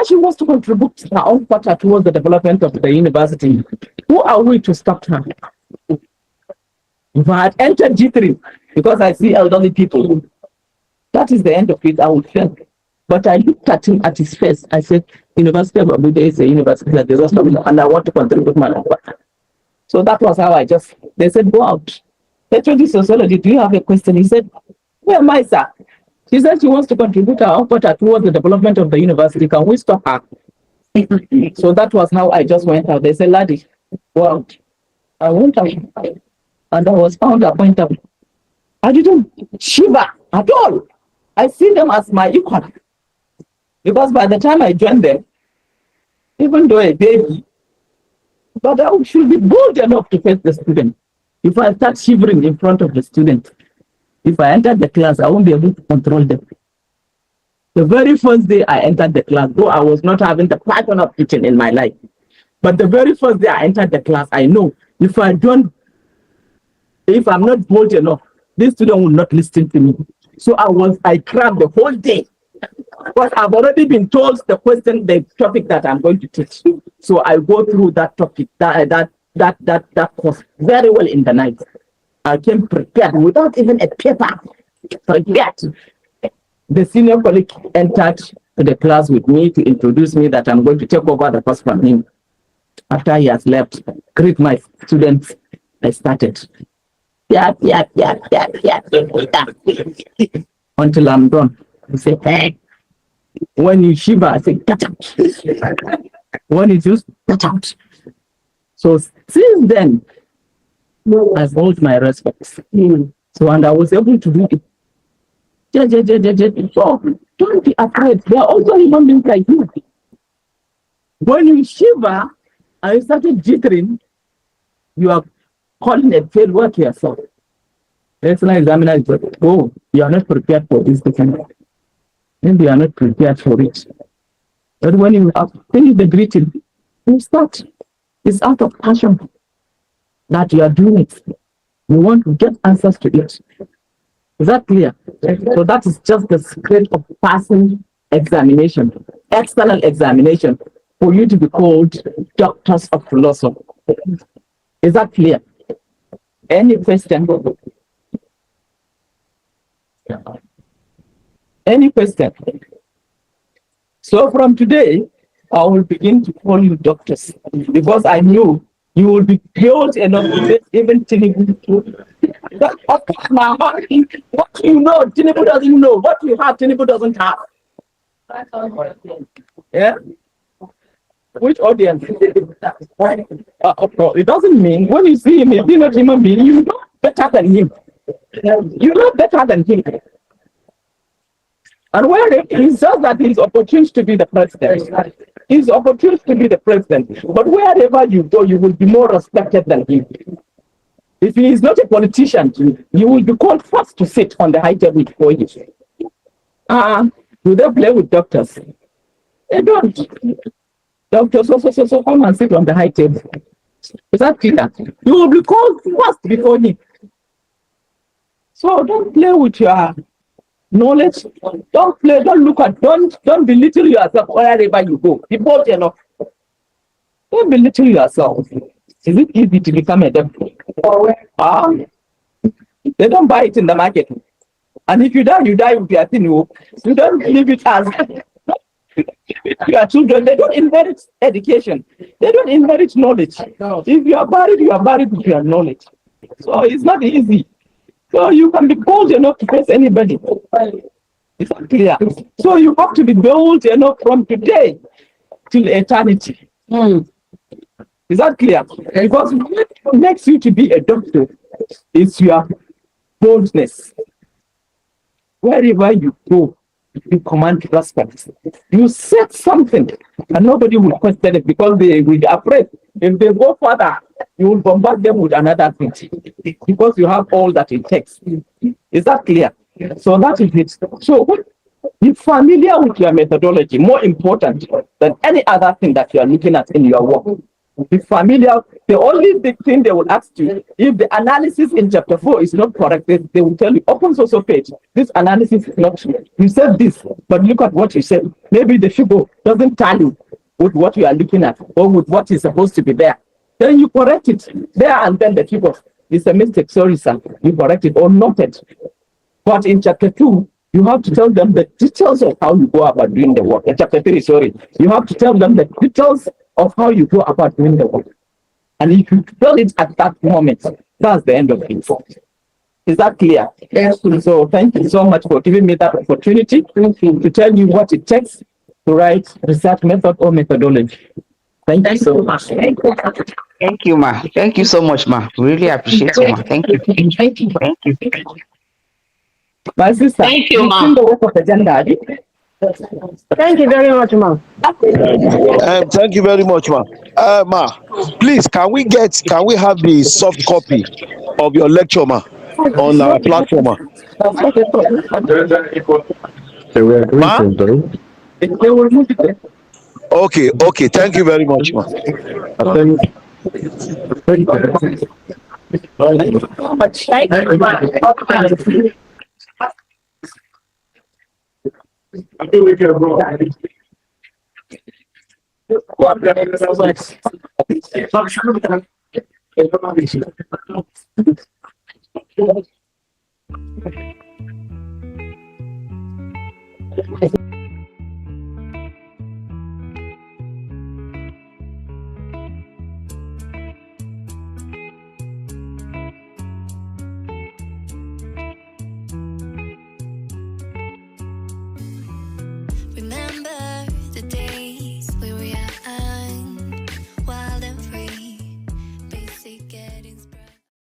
she wants to contribute her own part towards the development of the university. Who are we to stop her? If I had entered G3, because I see elderly people, That is the end of it. I will fail. But I looked at him at his face. I said, University of Abuja is a university that does not know, and I want to contribute my own work. So that was how they said, go out. HOD Sociology, do you have a question? He said, where am I, sir? She said she wants to contribute her own part towards the development of the university. Can we stop her? So that was how I just went out. They said, laddie, go out. I went out, and I was found appointable. I didn't shiver at all. I see them as my equal. Because by the time I joined them, even though a baby, but I should be bold enough to face the student. If I start shivering in front of the student, if I enter the class, I won't be able to control them. The very first day I entered the class, though I was not having the pattern of teaching in my life, but the very first day I entered the class, I know if I'm not bold enough, this student will not listen to me. So I crammed the whole day. But I've already been told the topic that I'm going to teach. So I go through that topic, that course very well in the night. I came prepared without even a paper. Prepared. The senior colleague entered the class with me to introduce me that I'm going to take over the course from him. After he has left, greet my students, I started. Until I'm done. I say, hey. When you shiver, I say, get out. When you just get out. So since then, I've hold my respect. So, and I was able to do it. So, don't be afraid. They are also human beings like you. When you shiver and you started jittering, you are calling a failed work yourself. Excellent examiner, oh, you are not prepared for this defense. Maybe you are not prepared for it. But when you have finished the greeting, you start. It's out of passion that you are doing it. You want to get answers to it. Is that clear? So that is just the secret of passing examination, external examination, for you to be called doctors of philosophy. Is that clear? Any question? Any question? So from today, I will begin to call you doctors because I know you will be close enough to even Tinubu to. What you know, Tinubu doesn't know. What you have, Tinubu doesn't have. Yeah? Which audience? It doesn't mean when you see him, if you're not a human being, you know better than him. You know better than him. And where it's just that he's opportune to be the president. He's opportune to be the president. But wherever you go, you will be more respected than him. If he is not a politician, you will be called first to sit on the high table before you. Do they play with doctors? They don't. Doctors also come and sit on the high table. Is that clear? You will be called first before him. So don't play with your knowledge. Don't belittle yourself wherever you go. Be bold enough. Don't belittle yourself. Is it easy to become a doctor? They don't buy it in the market. And if you die with your thing. You don't leave it as your children. They don't inherit education. They don't inherit knowledge. If you are buried with your knowledge. So it's not easy. So you can be bold enough to face anybody. It's clear. So you have to be bold enough from today till eternity. Is that clear? Because what makes you to be a doctor is your boldness. Wherever you go, you command respect. You said something and nobody will question it because they will be afraid. If they go further, you will bombard them with another thing because you have all that it takes. Is that clear? So that is it. So be familiar with your methodology, more important than any other thing that you are looking at in your work. Be familiar. The only big thing they will ask you, if the analysis in chapter 4 is not correct, they will tell you, open source page, this analysis is not true. You said this, but look at what you said. Maybe the figure doesn't tally with what you are looking at or with what is supposed to be there. Then you correct it there and then the figure is a mistake. Sorry, sir. You correct it or noted. But in chapter 2, You have to tell them the details of how you go about doing the work. Chapter 3, sorry. You have to tell them the details of how you go about doing the work. And if you tell it at that moment, that's the end of it. Is that clear? Yes. So thank you so much for giving me that opportunity to tell you what it takes to write research method or methodology. Thank you so much. Thank you, ma. Thank you so much, ma. Really appreciate you, ma. Thank you. Thank you. Thank you. My sister, Thank you, you've ma. seen the work of the gender. Thank you very much, ma'am. Thank you very much, ma. Ma, please, can we have the soft copy of your lecture, ma, on our platform, ma? Ma? Okay. Thank you very much, ma. Thank you.